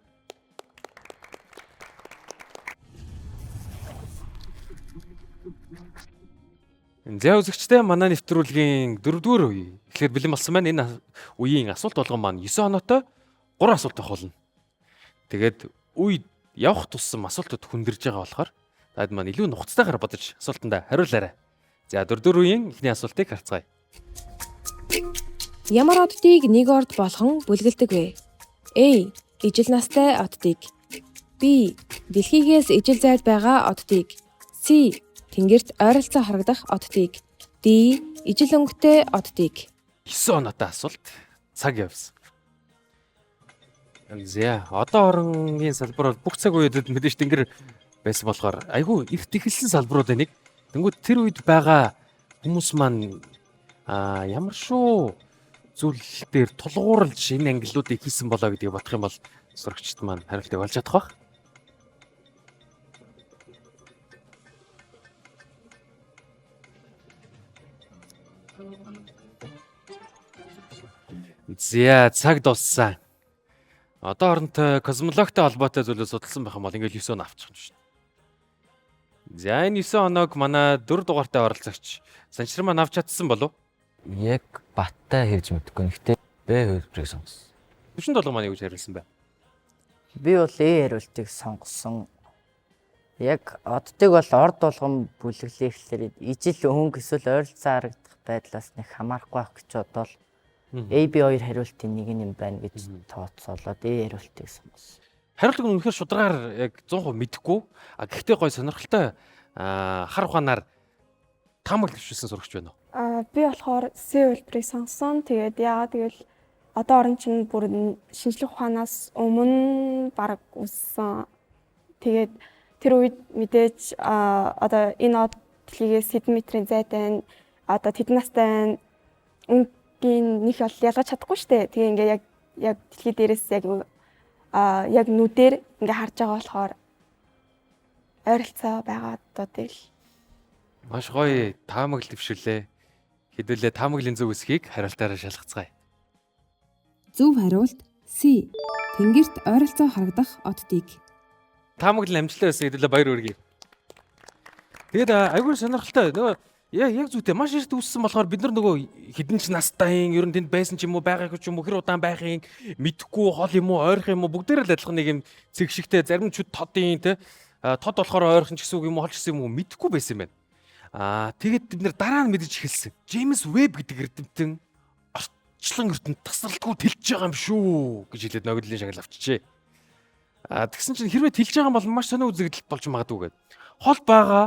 За үзэгчтэй манай нэвтрүүлгийн 4-р үе эхлээд бэлэн болсон байна. Энэ үеийн асуулт болгон маань 9 оноотой 3 асуулт авах болно. Тэгээд үе явах тусам асуултууд хүндэрж байгаа болохоор таад маань илүү нухацтайгаар бодож асуултандаа хариулаарай. За 4-р үеийн эхний асуултыг харцгаая. Ямар оддыг нэг орд болгон бүлгэлдэг вэ? A. Ижил настай оддыг. B. Дэлхийгээс ижил зайд байгаа оддыг. C. Тэнгэрт ойролцоо харагдах оддыг. D. Ижил өнгөтэй оддыг. 9 оноотой асуулт цаг явсан. За одоо оронгийн салбар бол бүх цаг үедэд мэдээж тэнгэр байсан болохоор айгүй их тэхэлсэн салбарууд энийг. Тэнгүүд тэр үед байгаа хүмүүс маань ямар шүү зүйл дээр тулгуурлаж энэ ангиллуудыг хийсэн болоо гэдгийг бодох юм бол сурагчид маань хариултыг олж чадах бах. За цаг дууссан. Одоо оронтой космологтой холбоотой зүйлүүд судалсан байх юм бол ингээл 9 оноо авчих юм шин. За энэ 9 оноог манай 4 дугаартай оролцогч Санчир маань авч чадсан болов? Яг баттай хэлж мэдгүй. Гэхдээ Б хөлбөрийг сонгосон. 47 маань юу гэж хариулсан бэ? Би бол A хариултыг сонгосон. Яг оддыг бол орд болгон бүлэглэх гэхээр ижил өнгө эсвэл ойролцоо харагдах байдлаас нэг хамаарахгүй байх гэж бодвол AB2 хариултын нэг юм байна гэж тооцоолоод A хариултыг сонгосон. Хариултыг нь үнэхээр шударгаар яг 100% мэдэхгүй. Гэхдээ гой сонирхолтой хар ухаанаар таамаг төвшүүлсэн сурагч байна уу? Би болохоор C хөлбөрийг сонгосон. Тэгээд яагаад тэгвэл одоо орон чинь бүр шинжлэх ухаанаас өмнө баг үссэн. Тэгээд тэр үед мэдээж одоо энэ од дэлхийгээс хэдэн метрийн зайтай одоо тэдэн настай өнгийн них бол ялгаж чадахгүй шүү дээ. Тэгээ ингээ яг дэлхий дээрээс яг нүдээр ингээ харж байгаа болохоор ойролцоо байгаа одуудыг Маш гоё таамаг төвшүүлээ. Хэдүүлээ таамаглын зөв үсгийг хариултаараа шалгацгаая. Зөв хариулт C. Тэнгэрт ойролцоо харагдах оддыг. Таамаглал амжилттай байсан хэдүүлээ баяр хүргэе. Тэгээд айгүй сонирхолтой. Нөгөө яг зүйтэй маш эрт үүссэн болохоор бид нар нөгөө хідэн ч настайын ер нь тэнд байсан ч юм уу байгаагүй ч юм уу хэр удаан байхын мэдэхгүй хол юм уу ойрох юм уу бүгдээр л адилхан нэг юм цэг шигтэй зарим ч тодын те тод болохоор ойрхон ч гэсэн үг юм уу хол ч гэсэн юм уу мэдэхгүй байсан юм байна. Тэгээд бид нар дараа нь мэдэж эхэлсэн. Джеймс Веб гэдэг эрдэмтэн орчлон ертөнд тасралтгүй тэлж байгаа юм шүү гэж хэлээд ногдлын шагнал авчижээ. Тэгсэн чинь хэрвээ тэлж байгаа юм бол маш сонио үзэгдэл болж магадгүй гэдэг. Хол байгаа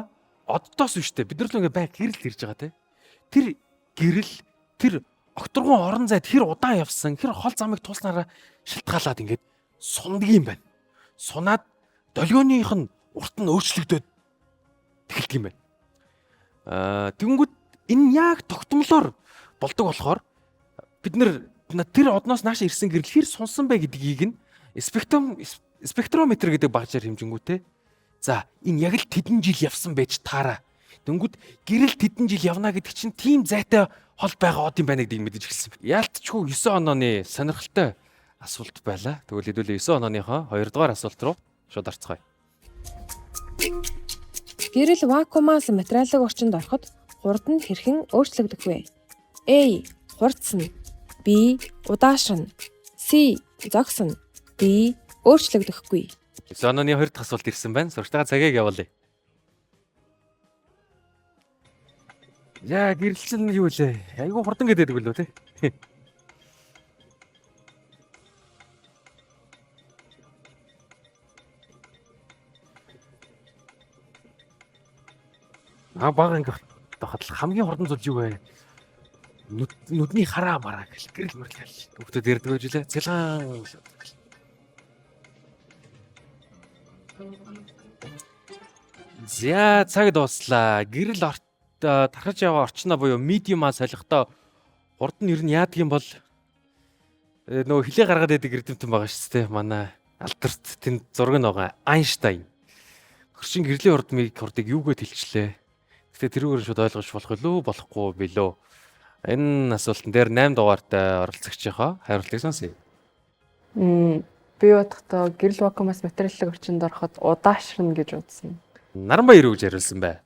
оддоос биштэй бид нар л ингээ байг гэрэл ирж байгаа те. Тэр гэрэл тэр окторгон орон зайд хэр удаан явсан хэр хол замыг тууснараа шилтгаалаад ингээд сундгийн байна. Сунаад долгионых нь урт нь өөрчлөгдөд эхэлдэг юм байна. Тэгэнгүүт энэ яг тогтмолоор болдог болохоор бид нар тэр одноос нааш ирсэн гэрэл хэр сунсан бэ гэдгийг нь спектрометр гэдэг багжаар хэмжингүүтэй. За энэ яг л тэдэн жил явсан байж таараа. Дөнгөд гэрэл тэдэн жил явна гэдэг чинь тийм зайтай хол байгаа од юм байна гэдгийг мэдэж эхэлсэн. Яалтчгүй 9 онооны сонирхолтой асуулт байлаа. Тэгвэл хэдүүлээ 9 онооныхоо 2 дугаар асуулт руу шууд орцгоё. Гэрэл вакуумаас материалын орчинд ороход хурд нь хэрхэн өөрчлөгдөх вэ? A. Хурдсна. B. Удаашрна. C. Зогсоно. D. Өөрчлөгдөхгүй. Сонооны 2 дахь асуулт ирсэн байна. Сурагчдаа цагийг явуулъя. Яа, гэрэлцэн юу лээ? Айгу хурдан гэдэг билүү те. Бага ингээд тохиол хамгийн хурдан зүйл юу вэ? Нүдний хараа мараа гэл гэрэл мөрлөл. Хүүхдүүд ярьдаг байж лээ. Цэлгаан. За цаг дууслаа. Гэрэл тархаж яваа орчноо буюу медиумаа солихдоо хурд нь ер нь яадаг юм бол нөгөө хилээ гаргаад байдаг эрдэмтэн байгаа шүү дээ. Манай Альберт тэнд зураг нь байгаа. Айнштайн. Хөршин гэрлийн хурдыг юугээ тэлчлээ. Гэтэ тэрүүгээр шууд ойлгож болох үлээ болохгүй билөө. Энэ асуултан дээр 8 дугаартай оролцогчийнхоо хариултыг сонсъё. Би бодохдоо гэрэл вакуумаас материалын орчинд ороход удаашрна гэж бодсон. Наранбаяр юу гэж хариулсан бэ?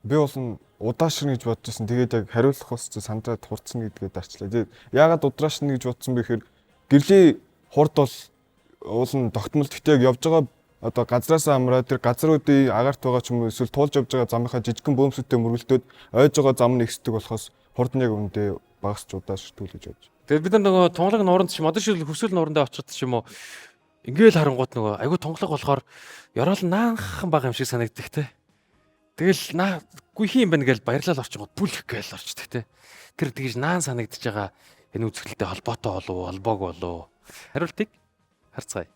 Би бол удаашрна гэж бодож байсан. Тэгээд яг хариулах ус сандраад хурцна гэдгээ дарчлаа. Тэгээд яагаад удаашрна гэж бодсон бэ гэхээр гэрлийн хурд бол уулын тогтмол гэхдээ яг явж байгаа одоо газраасаа амраа тэр газруудын агаарт байгаа ч юм уу эсвэл туулж явж байгаа замынхаа жижигхэн бөөмсөдтэй мөргөлдөөд ойж байгаа зам нь ихсдэг болохоос хурд нь яг үндэ багасч удаашрдаг гэж бодож. Тэгээд бид нар нөгөө тунгалаг нууранд ч модон шил хөвсгөл нуурандаа очиход ч юм уу ингээл харангуут нөгөө айгүй тунгалаг болохоор ёроол наанхан бага юм шиг санагддаг те. Тэгэл гүйхийн юм байна гэж баярлал орчгоод бүлэх гээл орчдөг те. Тэр тэгж наан санагдаж байгаа энэ үзэгдэлтэй холбоотой болов холбоог болов. Хариултыг харцгаая.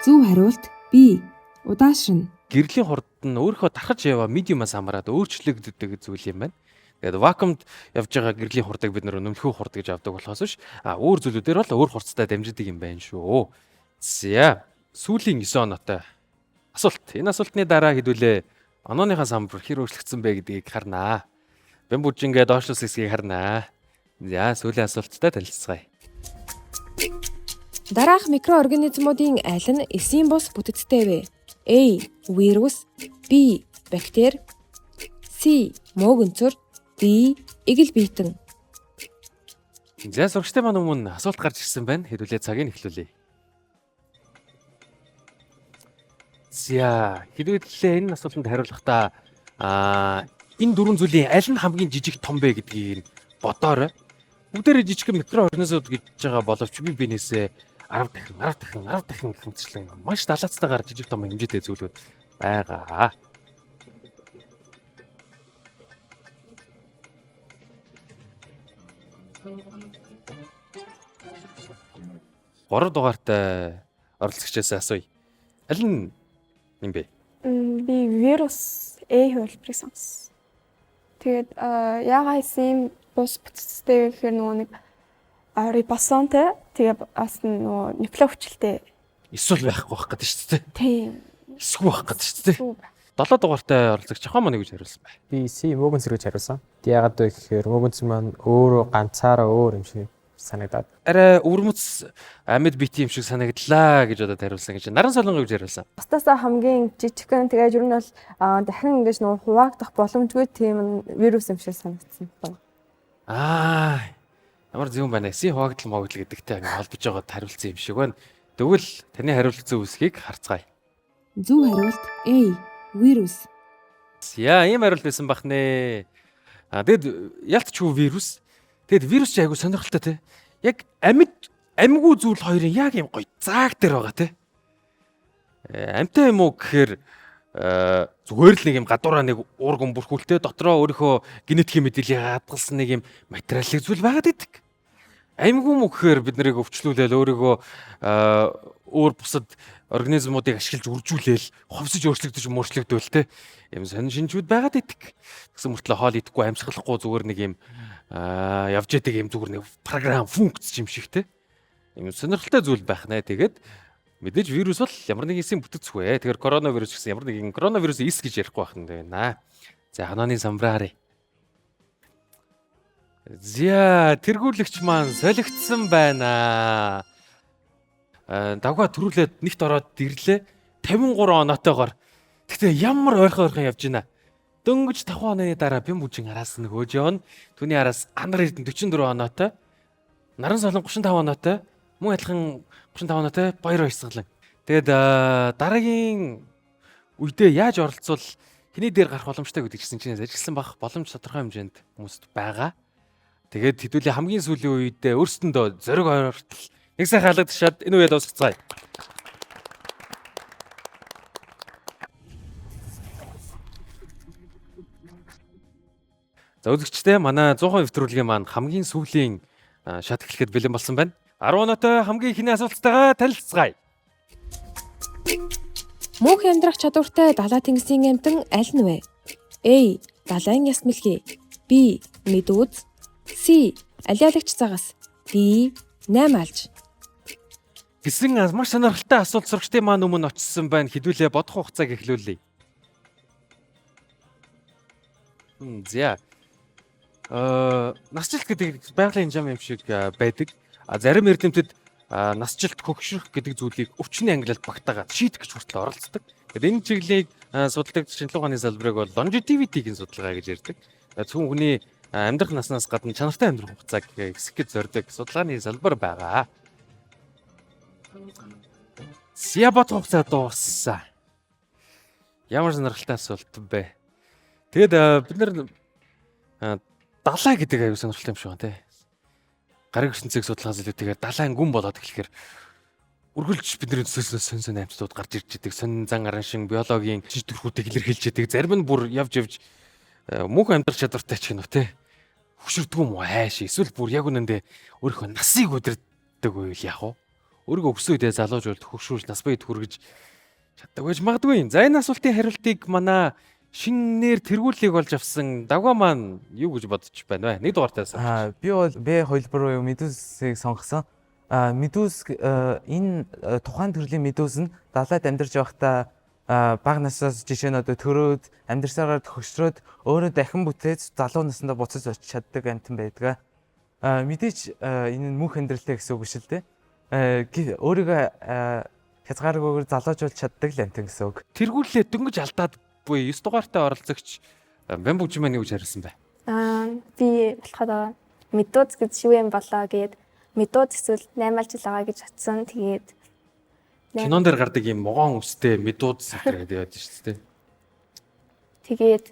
Зөв хариулт B. Удаашрна. Гэрлийн хурд нь өөрийнхөө тархаж яваа медиумаас хамаарат өөрчлөгддөг зүйл юм байна. Тэгээд вакуумд явж байгаа гэрлийн хурдыг бид нөр нөмлөхөө хурд гэж авдаг болохоос биш өөр зүйлүүдээр бол өөр хурцтай дамждаг юм байна шүү. За сүүлийн 9 оноотой асуулт. Энэ асуултны дараа хэдүүлээ онооныхаа самбар хэр өөрчлөгдсөн бэ гэдгийг харнаа. Бэмбүжингээ доошлуулсан хэсгийг харнаа. За сүүлийн асуулттай танилцгаая. Дараах микроорганизмуудын аль нь эсийн бус бүтэцтэй вэ? A. Вирус. B. Бактери. C. Мөөгөнцөр. D. Игэл биетэн. За сурагчтай маань өмнө асуулт гарч ирсэн байна. Хэдүүлээ цагийг эхлүүлье. За хэдүүлээ энэ асуултанд хариулахдаа энэ дөрвөн зүйлийн аль нь хамгийн жижиг том бэ гэдгийг бодоорой. Бүгдээрээ жижиг микроорганизмууд гэж байгаа боловч би бинээсээ 10 дахин хэмжлэн маш далаацтайгаар жижиг том хэмжээтэй зүйлүүд байгаа. Гурав дугаартай оролцогчоос асууя. Аль нь юм бэ? Би вирус A хөлбөрийг сонс. Тэгээд яагаад эсийн бус бүтэцтэй гэхээр нөгөө нэг рибосомтой тэгээ бас нөгөө нуклеовчлтэй Эсвэл байхгүй байх гэдэг шүү дээ. тийм Эсгүй байх гэдэг шүү дээ. 7 дугаартай оролцогч ахаа маань гэж хариулсан байна. Би C мөөгөнцөр гэж хариулсан. Яагаад вэ гэхээр мөөгөнцөр маань өөрөө ганцаараа өөр юм шиг санагдаад. Арай өвөрмөц амьд бит юм шиг санагдлаа гэж одоо хариулсан гэж. Наран солонгоо гэж хариулсан. Бусдаасаа хамгийн жижигхэн тэгээд ер нь бол дахин ингэж нөө хуваагдах боломжгүй тийм вирус юм шиг санагдсан байна. Ямар зөв байна. Эсийн хуваагдал моогдол гэдэгтэй ингэ холбож байгаад хариулсан юм шиг байна. Тэгвэл таны хариулсан үсгийг харцгаая. Зөв хариулт A. Вирус. Яа, ийм хариулт байсан бахнэ. Тэгэд ялтчгүй вирус. Тэгэд вирус ч айгу сонирхолтой те. Яг амьгүй зүйл хоёрын яг юм гоё зааг дээр байгаа те. Амьтай юм уу гэхээр зүгээр л нэг юм гадуураа нэг уурган бүрхүүлтэй дотроо өөрийнхөө генетикийн мэдээллийг хадгалсан нэг юм материалын зүйл байгаад идэг. Амьгүй мүү гэхээр бид нарыг өвчлүүлээл өөрийгөө өөр бусад организмуудыг ашиглаж үржүүлээл ховсож өөрчлөгдөж те. Юм сонин шинжүүд байгаад идэг. Тэгсэн мөртлөө хоол идэхгүй амьсгалахгүй зүгээр нэг юм явж идэг юм зүгээр нэг програм функц юм шиг те. Юм сонирхолтой зүйл байх нэ. Тэгээд мэдээж вирус бол ямар нэг хэсгийн бүтэц вэ. Тэгэхээр коронавирус гэсэн ямар нэгэн коронавирус эс гэж ярихгүй байх нь байна. За ханааны самбраарэ. Зя тэргүүлэгч маань солигдсон байна. Давга төрүүлээд нэгт ороод ирлээ. 53 оноотойгоор. Гэтэ ямар ойрхон явж байна. Дөнгөж 5 оны дараа бям бүжин араас нь хөөж явна. Түүний араас Анар Эрдэнэ 44 оноотой. Наран Солон 35 оноотой. Мөн адилхан 35 оноотой Баяр Баясгалан. Тэгээд дараагийн үедээ яаж оролцвол хэний дээр гарах боломжтой гэдэг чинь ажилласан бах боломж тодорхой хэмжээнд хүмүүст байгаа. Тэгээд хэдүүлээ хамгийн сүүлийн үедээ өөрсөндөө зориг ойртол нэг сайхан халагдчихад энэ үеэ дуусгацгаая. За үзэгчдээ манай 100% нэвтрүүлгийн маань хамгийн сүүлийн шат эхлэхэд бэлэн болсон байна. 10 оноотой хамгийн ихний асуулттайгаа танилцгаая. Мөнх амьдрах чадвартай далай тэнгисийн амьтан аль нь вэ? A. Далайн яс мэлхий. B. Медуз. C. Алиалагч загас. D. Наймаалж. Гэсэн маш сонирхолтой асуулт сурагчдын маань өмнө очсон байна. Хэдүүлээ бодох хугацааг эхлүүлье. За. Насжилт гэдэг байгалийн жам юм шиг байдаг. Зарим эрдэмтэд насжилт хөгшрөх гэдэг зүйлийг өвчний ангилалд багтаагаад шийдэх гэж хүртэл оролцдог. Тэгэхээр энэ чиглэлийг судалдаг шинжилгээ ухааны салбарыг бол longevity-гийн судалгаа гэж ярьдаг. Зөвхөн хүний амьдрах наснаас гадна чанартай амьдрах хугацааг хэсэх гэж зорддог судалгааны салбар байгаа. Сиабот хугацаа дууссан. Ямар сонирхолтой асуулт бэ? Тэгээд бид нар далай гэдэг аюул сонирхолтой юм шиг байна те. Гариг ертөнцийг судлахаас илүүтэйгээр далайн гүн болоод эхлэхээр үргэлж бидний төсөөс сон амьтдууд гарч ирж идэг. Сонин зан аран шин биологийн жиж төрхүүдийг илэрхийлж идэг. Зарим нь бүр явж мөнх амьдрах чадвартай ч гэнэ үү те. Хөшөрдгөө юм уу хайш. Эсвэл бүр яг үнэндээ өөрийнхөө насыг удирддаг үйл яах вэ? Өөрийгөө өссөн үедээ залуужуулт хөгшүүлж нас баяд хүргэж чаддаг байж магадгүй. За энэ асуултын хариултыг манай шинээр тэргүүлийг болж авсан давга маань юу гэж бодож байна вэ? Нэг дугаартай асууж. Би бол Б хөлбөр буюу медузыг сонгосон. Медуз энэ тухайн төрлийн медуз нь далайд амьдарч байхдаа бага насаас жишээ нь одоо төрөөд амьдарсараар хөшрөөд өөрөө дахин бүтээж залуу наснда буцаж очиж чаддаг амьтан байдаг. Мэдээж энэ нь мөнх амьдралтай гэсэн үг биш л дээ. Өөрийгөө хязгааргүйгээр залуужуулж чаддаг л амьтан гэсэн үг. Тэргүүлээ дөнгөж алдаад буюу 9 дугаартай оролцогч Бамбүжин маань юу гэж хариулсан бэ? Би болохоо медуз гэж юу юм болоо гэд медуз эсвэл 8 жил байгаа гэж атсан. Тэгээд кинон дээр гардаг юм могоон үстэй медуз гэдэг яад шүү дээ. Тэгээд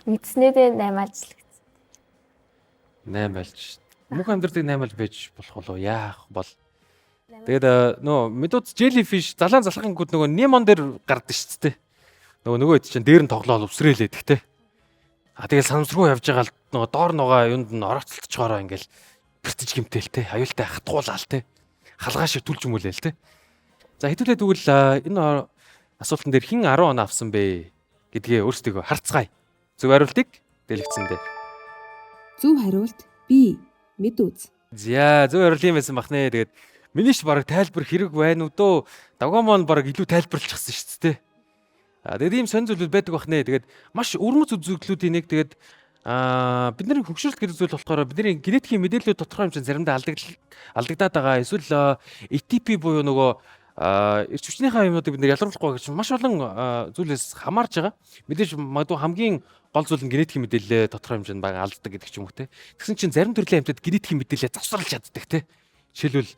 мэдснээдээ 8 жил гэсэн. 8 альж. Мөнх амьдралыг 8 байж болох болов яах бол. Тэгээд медуз jellyfish залаан залхахын гүд нөгөө немон дээр гардаг шүү дээ. Нөгөө хэд чинь дээр нь тоглоол өвсрээлээд ихтэй. Тэгээд санамсруу явж байгаа л нөгөө доор нугаа юунд нь орооцолтчоороо ингээл бэртэж гимтэлтэй аюултай хатгуулаал те. Халгаа шиг түлж өмүүлээл те. За хэдүүлээ тэгвэл энэ асуултан дээр хэн 10 оноо авсан бэ гэдгээ өөрсдөө харцгаая. Зөв хариултыг дэлгэцэн дээр. Зөв хариулт B. Медуз. За зөв хариулт юм байсан бахнэ. Тэгээд миний ч бараг тайлбар хэрэг байна уу дөө. Давгаамон бараг илүү тайлбарлчихсан шүү дээ. Тэгээд ийм сонь зүйлүүд байдаг бахнэ. Тэгээд маш өрмөц үзэгдлүүдийн нэг тэгээд бидний хөгжүүлэлт гэдэг зүйл болохоор бидний генетикийн мэдээлэлүүд тодорхой хэмжээнд заримдаа алдагдаад байгаа. Эсвэл ATP буюу нөгөө эрч хүчнийхээ юмнуудыг бид ялруулахгүй гэж маш олон зүйлээс хамаарж байгаа. Мэдээж магадгүй хамгийн гол зүйл нь генетикийн мэдээлэл тодорхой хэмжээнд бага алддаг гэдэг ч юм уу те. Тэгсэн чинь зарим төрлийн амьтад генетикийн мэдээлэл завсарлаж чаддаг те. Жишээлбэл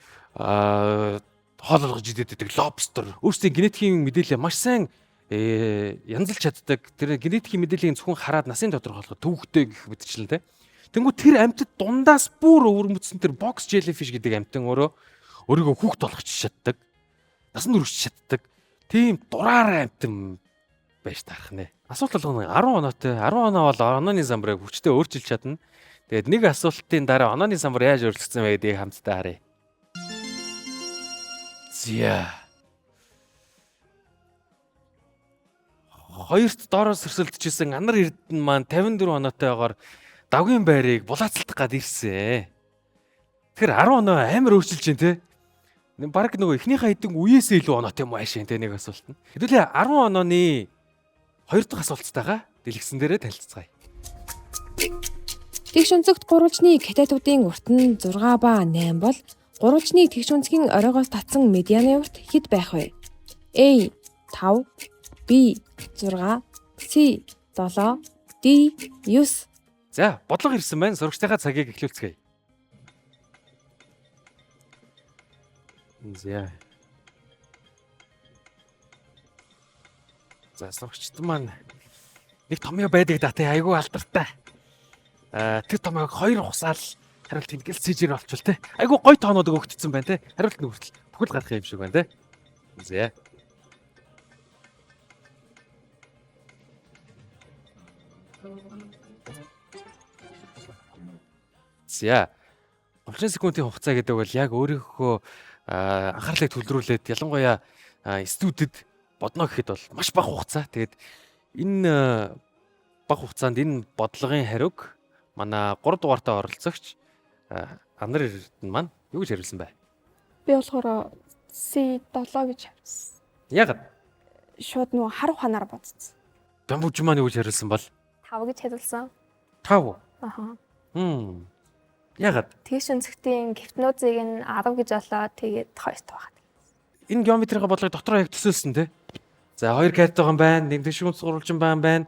хоол олгож идэх лобстер өөрсдийн генетикийн мэдээлэл маш сайн янзалж чаддаг. Тэр генетикийн мэдээллийг зөвхөн хараад насын тодорхойлоход төвөгтэй гэх мэтчлэн те. Тэнгүү тэр амьтад дундаас бүр өвөрмөцсөн тэр box jellyfish гэдэг амьтан өөрийгөө хүүхд болгоч чаддаг. Насан туршиж чаддаг. Тийм дураараа амьтан байж таарах нэ. Асуулт болгоно 10 оноотой. 10 оноо бол онооны самбарыг хүчтэй өөрчилж чадна. Тэгээд нэг асуултын дараа онооны самбар яаж өөрчлөгдсөн вэ гэдгийг хамтдаа харъя. Зя. Хоёрт доороос өрсөлдөжсэн Анар Эрдэнэ маань 54 оноотойгоор давгийн байрыг булаацалдах гад ирсэн. Тэгэхээр 10 оноо амар өөрчилж байна те. Бараг нөгөө эхнийхээ хэдэн үеэсээ илүү оноотой юм аашаа те нэг асуулт нь. Хэдүүлээ 10 онооны хоёр дахь асуулттайгаа дэлгэсэн дээрээ танилцгаая. Тэгш өнцөгт гурвалжны катетуудын урт нь 6 ба 8 бол гурвалжны тэгш өнцгийн оройгоос татсан медианы урт хэд байх вэ? A 5, B 6, C 7, D 9. За, бодлого ирсэн байна. Сурагчдынхаа цагийг эхлүүлцгээе. За, сурагчд маань нэг томьёо байдаг даа. Айгүй алдартай. Тэр томьёог хоёр ухсаал хариулт ингээл цэжээр олчвол те. Айгүй гой тоонуудыг өгдсөн байна те. Хариулт нь хүртэл бүхэл гарах юм шиг байна те. За. За. 30 секундын хугацаа гэдэг бол яг өөрийнхөө анхаарлыг төвлөрүүлээд ялангуяа студид бодно гэхэд бол маш бага хугацаа. Тэгээд энэ бага хугацаанд энэ бодлогын хариуг манай 3 дугаартай оролцогч Анар Эрдэнэ маань юу гэж хариулсан бэ? Би болохоор C 7 гэж хариулсан. Яагаад? Шууд нөгөө хар ухаанаар бодсон. Бямбуж маань юу гэж хариулсан бол? 5 гэж хариулсан. 5. Аха. Яагаад? Тэгш өнцгтийн гипнозыг нь 10 гэж олоо тэгээд 2 таагаад. Энэ геометрийн бодлогыг дотроо яг төсөөлсөн те. За 2 кат байгаа юм байна. Нэг тэгшүүн сурвалжин байна.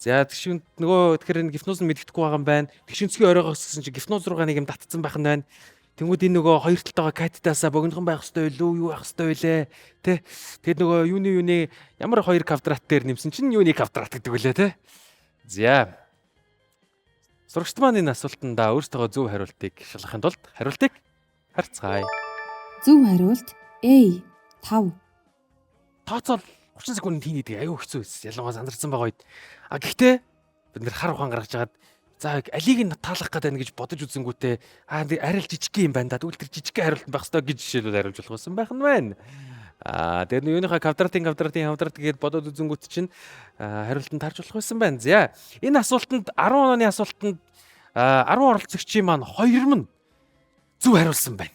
За тэгшүүнд нөгөө тэгэхээр энэ гипноз нь мэддэхгүй байгаа юм байна. Тэгшүнцгийн оройгоос гэсэн чинь гипноз руугаа нэг юм татцсан байх нь байна. Тэнгүүд энэ нөгөө хоёр талтайгаа каттаасаа богинохон байх хэвээр илүү юу байх хэвээр вэ те. Тэгээд нөгөө юуны ямар хоёр квадрат дээр нэмсэн чинь юуны квадрат гэдэг үлээ те. За сурагчд маань энэ асуултанда өөрсдөө зөв хариултыг шалгахын тулд хариултыг харцгаая. Зөв хариулт A 5. Тооцоол 30 секунд хийгээд аюу хэцүү байсан. Ялангуяа сандарсан байгаа үед. Гэхдээ бид нэр хар ухаан гаргаж хагаад за алийг нь таалах гэдэг гэж бодож үзэнгүүтээ арай л жижиг юм байна да. Тэгвэл тэр жижиг хариулт байх ёстой гэж жишээлбэл хариулж болох байсан байх нь байна. Тэгээд юуныхаа квадрат гээд бодоод үзэнгүүт чинь хариултанд харж болох байсан байна. За энэ асуултанд 10 онооны асуултанд 10 оролцогчийн маань 2 нь зөв хариулсан байна.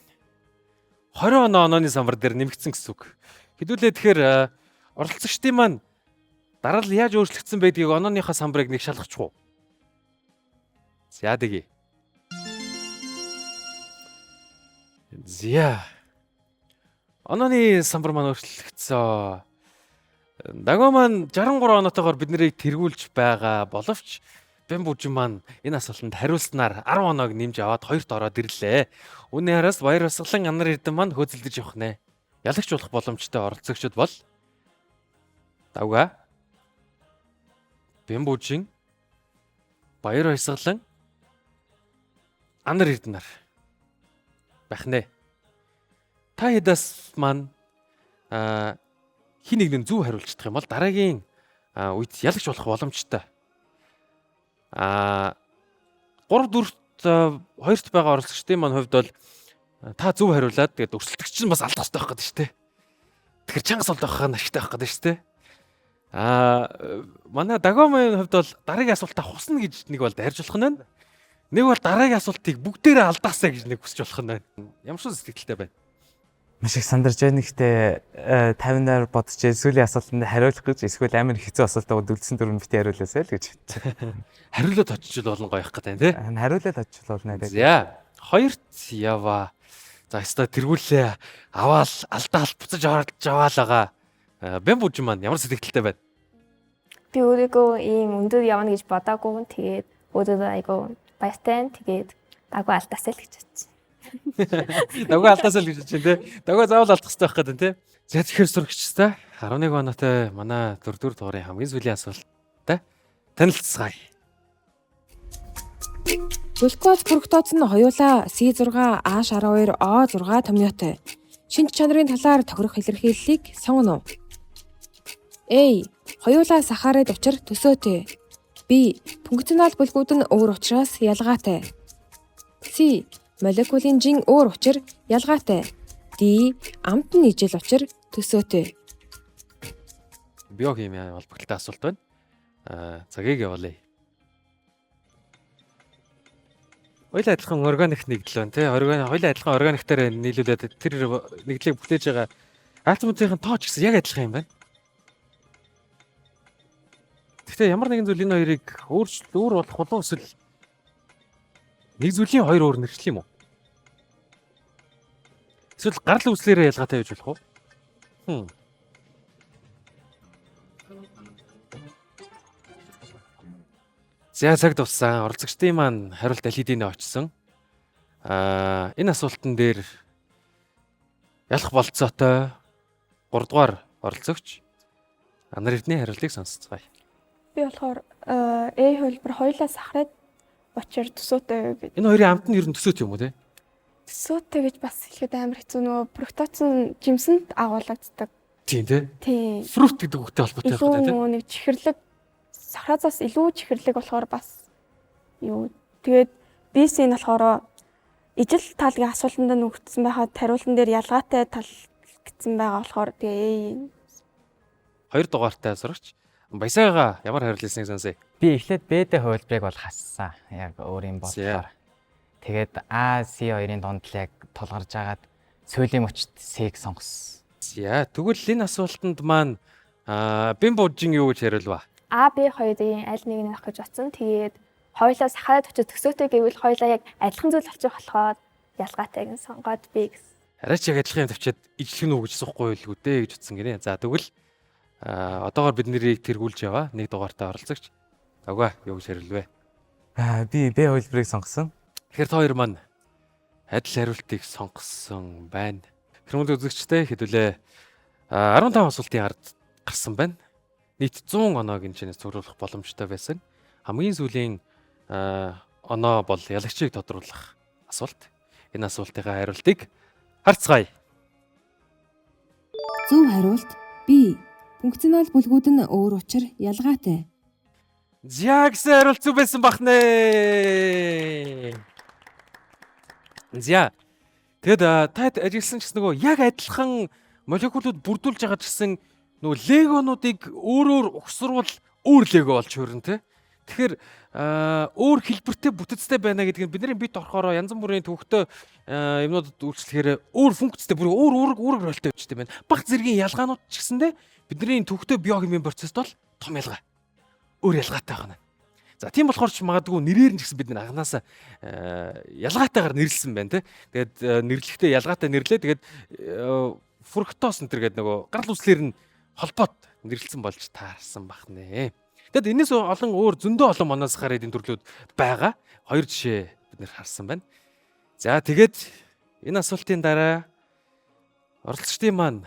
20 онооны самбар дээр нэмэгдсэн гэсэн үг. Хэдүүлээ тэгэхээр оролцогчдын маань дараа нь яаж өөрчлөгдсөн байдгийг онооныхаа самбарыг нэг шалгачих уу? За дэги. За. Онооны самбар маань өөрчлөгдсөн. Дагуу маань 63 оноотойгоор бид нарыг тэргүүлж байгаа боловч Бямбужин маань энэ асуултанд хариулснаар 10 оноог нэмж аваад 2-т ороод ирлээ. Үүний хараас баяр баясгалан Анар Эрдэнэ маань хөөцөлдөж явах нэ. Ялагч болох боломжтой оролцогчид бол Давга, Бямбужин, баяр баясгалан Анар Эрдэнэ нар байх нэ. Та хэдас маань хин нэг нь зөв хариулчих юм бол дараагийн үед ялагч болох боломжтой. 3 4-т 2-т байгаа оролцогчдын маань хувьд бол та зөв хариулаад тэгээд өрсөлдөгч нь бас алдах хэрэгтэй байх гэдэг шүү дээ. Тэгэхээр чангас олдох хаа ашигтай байх гэдэг шүү дээ. Манай Дагомын хувьд бол дараагийн асуултаа хусна гэж нэг бол дайрж болох нь байна. Нэг бол дараагийн асуултыг бүгдээрээ алдаасаа гэж нэг хүсэж болох нь байна. Ямар ч сэтгэлтэй байна. маш их сандарч байна. Гэхдээ 50-аар бодож сүүлийн асуултанд хариулах гэж эсвэл амар хэцүү асуултаа үлдсэн дөрөв бити хариулаасай л гэж. Хариулаад очиж болно гоёх гэдэг тийм. Хариулаад очил болно. За, хоёрт яваа. За, өстой тэргүүлээ. Аваал, алдаал буцаж орж аваал байгаа. Бэн бүж маань ямар сэтгэлтэй байна? Би өөрийгөө ийм өндөр явна гэж бодаагүй. Тэгээд өөрөөдөө айгүй баяртай. Тэгээд дагуу алдаасаа л гэж бодчих. Дагуу алдаасаа л гэж бодчих тийм. Дагуу заавал алдах хэрэгтэй байх гэдэг тийм. За, тэгэхээр сурагчтай 11 оноотой манай 4-р дугаарыг хамгийн сүүлийн асуулттай танилцгаая. Глюкоз фруктоз нь хоёулаа C6, H12, O6 томьёотой. Шинж чанарын талаар тохирох илэрхийллийг сонгоно. A. Хоёулаа сахарид учир төсөөтэй. B. Функционал бүлгүүд нь өөр учраас ялгаатай. C. Молекулын жин өөр учир ялгаатай. D. Амт нь ижил учир төсөөтэй. Биохимийн холбогдолтой асуулт байна. Цагийг явуулъя. Хоёулаа адилхан органик нэгдэл байна тий. Хоёулаа адилхан органиктаар нийлүүлээд тэр нэгдлийг бүтээж байгаа атомуудын тоо ч гэсэн яг адилхан юм байна. Гэхдээ ямар нэгэн зүйл энэ хоёрыг өөр болох болов эсвэл нэг зүйлийн хоёр өөр нэрчлэх юм уу? Эсвэл гарал үүслээрээ ялгаатай байж болох уу? За цаг туссан оролцогчдын маань хариулт аль хэдийнэ очсон. Энэ асуултан дээр ялах болцоотой 3 дугаар оролцогч Анар Эрдэнэ хариултыг сонсцгаая. Би болохоор A хөлбөр хоёулаа сахарыг учир төсөөтэй гэж. Энэ хоёрын амт нь ер нь төсөөт юм уу те? Төсөөтэй гэж бас хэлэхэд амар хэцүү нөгөө фруктоз нь жимсэнд агуулгаддаг. Тийм те? Тийм. Фрукт гэдэг үгтэй холбоотой байх гэдэг те? Нөгөө нэг чихэрлэг сахаразаас илүү чихэрлэг болохоор бас юу. Тэгээд BC нь болохоор ижил талгийн асуултанд нүгдсэн байхад хариултан дээр ялгаатай тал гэсэн байгаа болохоор тэгээ 2 дугаартай сурагч Баясаага ямар хариулсныг сонсъё. Би эхлээд Б-д хувилбарыг бол хассан. Яг өөрийн бодлоор. Тэгээд А, С2-ын донд л яг тулгарж агаад сүүлийн мөчт С-ийг сонгосон. За тэгвэл энэ асуултанд маань бэн бужин юу гэж хариулва? А, Б хоёрын аль нэг нь авах гэж бодсон. Тэгээд хоёулаа сахараад очиж төсөөтэй гэвэл хоёулаа яг адилхан зүйл болчих болохоор ялгаатай гэн сонгоод B гэсэн. Арай ч яг адилхан юм тавьчаад ижлэх нь үү гэж асуухгүй л үү дээ гэж утсан гинэ. За тэгвэл одоогоор бид нэрийг тэргүүлж яваа. 1 дугаартай оролцогч. Агва юу гэж хариулвэ? Би Б хувилбарыг сонгосон. Тэгэхээр та хоёр маань адил хариултыг сонгосон байна. Хэрмэл үзэгчтэй хэдүүлээ 15 асуултын ард гарсан байна. Нийт 100 оноогийн чинээс цуглуулах боломжтой байсан. Хамгийн сүүлийн оноо бол ялагчийг тодруулах асуулт. Энэ асуултын хариултыг харцгаая. Зөв хариулт B. Функционал бүлгүүд нь өөр учир ялгаатай. За гэсэн хариулт зөв байсан бахнэ. За тэгэд та ажилласан ч гэсэн нөгөө яг адилхан молекулууд бүрдүүлж байгаа ч гэсэн нөгөө легонуудыг өөрөөр угсруул өөр лего болж хөрөн тэ. Тэгэхээр өөр хэлбэртэй бүтэцтэй байна гэдгийг бидний бит орохороо янз бүрийн төвхтэй юмнуудад үйлчлэхээр өөр функцтэй бүр өөр ролтой болчтой байна. Баг зэргийн ялгаанууд ч гэсэндээ бидний төвхтэй биохимийн процессд бол том ялгаа. Өөр ялгаатай байна. За тийм болохоор ч магадгүй нэрээр нь ч гэсэн бид нар анханасаа ялгаатайгаар нэрлсэн байна тэ. Тэгээд нэрлэхдээ ялгаатай нэрлээ. Тэгээд фруктоз энэ төр гэдэг нөгөө гарал үүслэр нь холбоот нэрлэлсэн болж таарсан бахнэ. Тэгэд энэс олон өөр зөндөө олон моносахаар эдийн төрлүүд байгаа. 2 жишээ бид нэр харсан байна. За тэгээд энэ асуултын дараа оролцогчдын маань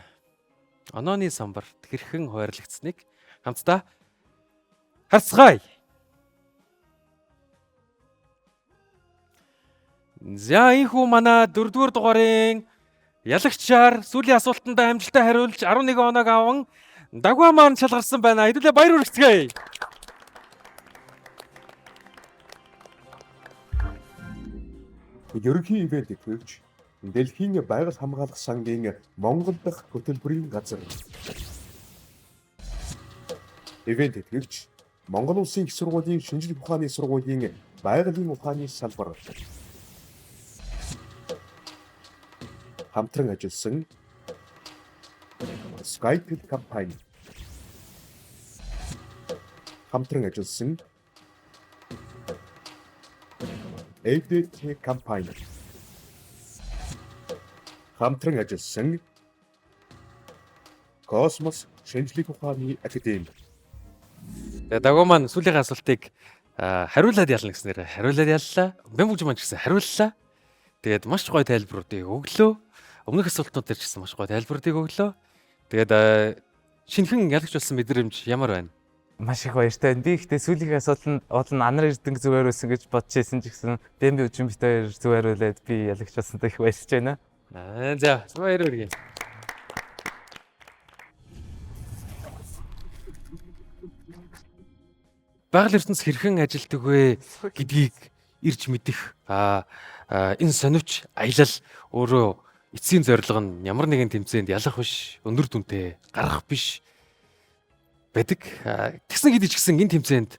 онооны самбарт хэрхэн хуваарлагдсныг хамтдаа харцгаая. За ийхүү манай 4-р дугаарын ялагчаар сүүлийн асуултанд амжилттай хариулж 11 оноог аван дагваа маань шалгарсан байна. Хэдүүлээ баяр хүргэцгээе. Ерөнхий ивент итгэвч Дэлхийн байгаль хамгаалах сангийн Монгол дахь хөтөлбөрийн газар. Ивент итгэвч Монгол Улсын их сургуулийн шинжлэх ухааны сургуулийн байгалийн ухааны салбар. Хамтран ажилласан Skytel компани хамтран ажилласан ADT компани хамтран ажилласан Космос шинжлэх ухааны академи. Тэгээд дагуу маань сүүлийн асуултыг хариулаад ялна гэснээр хариулаад яллаа. Бэмбүж маань ч гэсэн хариуллаа. Тэгээд маш гоё тайлбаруудыг өглөө. Өмнөх асуултнууд дээр ч гэсэн маш гоё тайлбаруудыг өглөө. Тэгээд шинэхэн ялагч болсон мэдрэмж ямар байна? Маш их баяртай байна. Би ихтэй сүүлийн асуулт нь Анар Эрдэнэ зүгээр байсан гэж бодож байсан ч гэсэн Бэмби Үжин бит хоёр зүгээр үлээд би ялагч болсонтой их баярлж байна. За баяр хүргэе. Байгаль ертөнц хэрхэн ажилтдаг вэ гэдгийг ирж мэдэх энэ сониуч аялал өөрөө эцсийн зорилго нь ямар нэгэн тэмцээнд ялах биш, өндөр дүнтэй гарах биш байдаг. Тэгсэн хэдий ч гэсэн энэ тэмцээнд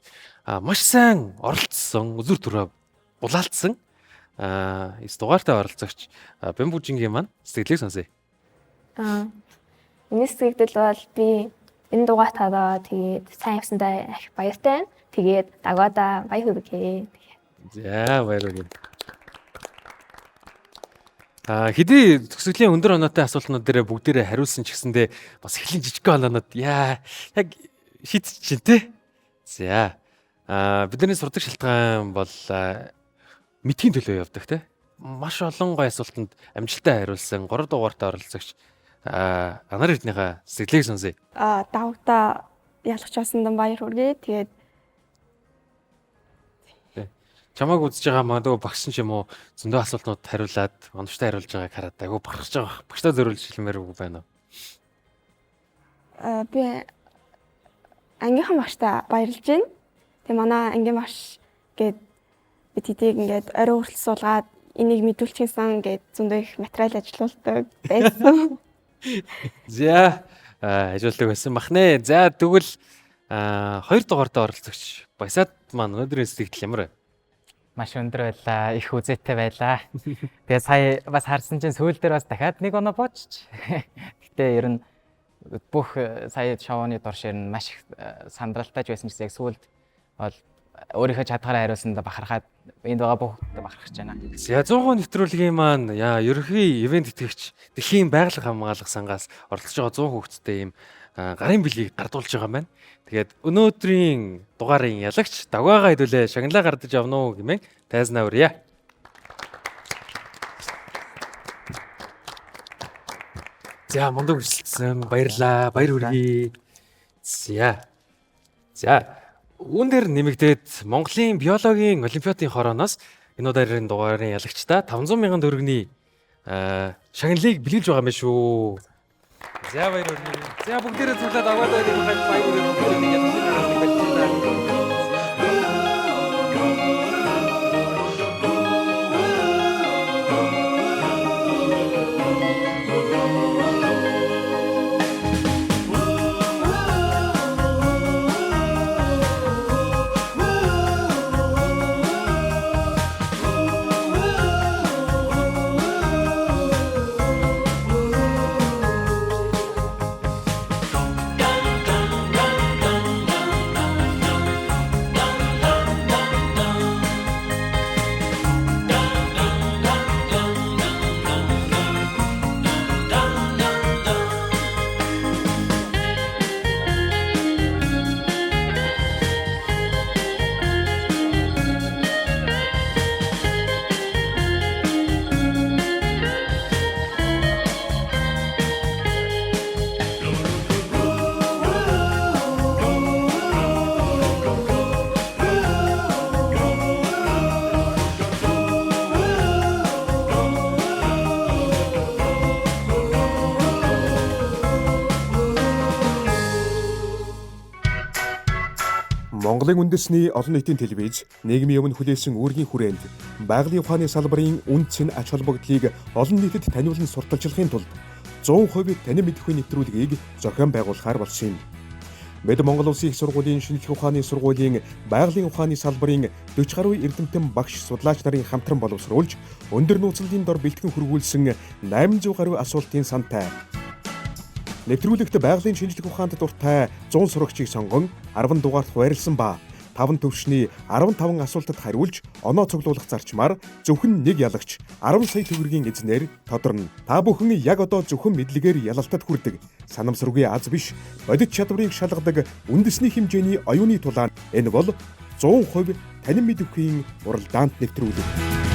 маш сайн оролцсон, үзүр төрөө булаалтсан 9 дугаартай оролцогч Бэмбүжингийн маань сэтгэлийг сонсъё. Миний сэтгэл бол би энэ дугаартаа тэгээд сайн явсандаа их баяртай байна. Тэгээд дагоодаа баяр хүргэе. За баяр хүргэе. Хэдий төгсгөлийн өндөр оноотой асуултнууд дээр бүгдээрээ хариулсан ч гэсэндээ бас эхлэн жижигхэн оноонод яг шийдэж чинь те. За бидний сурдаг шалтгаан бол мэдхийн төлөө явдаг те. Маш олон гоё асуултанд амжилттай хариулсан 3 дугаартай оролцогч Анар Эрдэнэхээ сэтгэлийг сонсъё. Давтаа ялах чаасан баяр хүргэе. Тэгээд чамааг үзэж байгаа магадгүй багш ч юм уу зөндөө асуултнууд хариулаад оновчтой хариулж байгааг хараад айгүй бахархаж байгаа. Багштай зориулж хэлмээр үг байна уу? Би ангийнхан багштай баярлж байна. Тэгээ манай ангийн багш гээд бид хэдийг ингээд орой хүртэл суулгаад энийг мэдүүлчихсэн гээд зөндөө их материал ажилуулдаг байсан. За ажилуулдаг байсан бахнэ. За тэгвэл 2 дугаартай оролцогч Баясаад маань өнөөдрийн сэтгэл ямар вэ? Маш өндөр байлаа, их үзээтэй байлаа. Тэгээ сая бас харсан чинь сүүл дээр бас дахиад нэг оноо боочч. Гэтэ ер нь бүх сая шоуны дорш ер нь маш их сандралтай байсан ч яг сүүлд бол өөрийнхөө чадхаараа хариулсандаа бахархаад энд байгаа бүгд бахархаж байна. За 100 нэвтрүүлгийн маань ерөнхий ивент итгэгч Дэлхийн байгаль хамгаалах сангаас оролцож байгаа 100 хүүхэдтэй ийм гарын бэлгийг гардуулж байгаа юм байна. Тэгээд өнөөдрийн дугаарын ялагч давгаагаа хэдүүлээ шагналаа гардаж явна уу гэмээр тайзнаа өрье. За мундаг өрсөлдсөн баярлаа. Баяр хүргэе. За үүн дээр нэмэгдээд Монголын биологийн олимпиадын хорооноос энэ удаагийн дугаарын ялагчдаа 500 мянган төгрөгийн шагналыг бэлгэлж байгаа юм шүү. За баяр хүргэе. За бүгдээрээ цуглаад аваад байгаад баяр хүргэе. Монголын үндэсний олон нийтийн телевиз нийгмийн өмнө хүлээсэн үүргийн хүрээнд байгалийн ухааны салбарын үндэс нь ач холбогдлыг олон нийтэд таниулан сурталчилахын тулд 100% танин мэдхгүй нэвтрүүлгийг зохион байгуулахаар болсон юм. Бид Монгол Улсын их сургуулийн шинжлэх ухааны сургуулийн байгалийн ухааны салбарын 40 гаруй эрдэмтэн багш судлаач нарын хамтран боловсруулж өндөр нууцлалын дор бэлтгэн хөрвүүлсэн 800 гаруй асуултын сантай Нэвтрүүлэгт байгалийн шинжлэх ухаанд дуртай 100 сурагчийг сонгон 10 дугаарт хуваарлсан ба 5 төвшний 15 асуултад хариулж оноо цуглуулах зарчмаар зөвхөн нэг ялагч 10 сая төгрөгийн эзнээр тодорно. Та бүхэн яг одоо зөвхөн мэдлэгээр ялалтад хүрдэг, санамсаргүй аз биш, бодит чадварыг шалгадаг үндэсний хэмжээний оюуны тулаан. Энэ бол 100% танин мэдвэхийн уралдаант нэвтрүүлэг.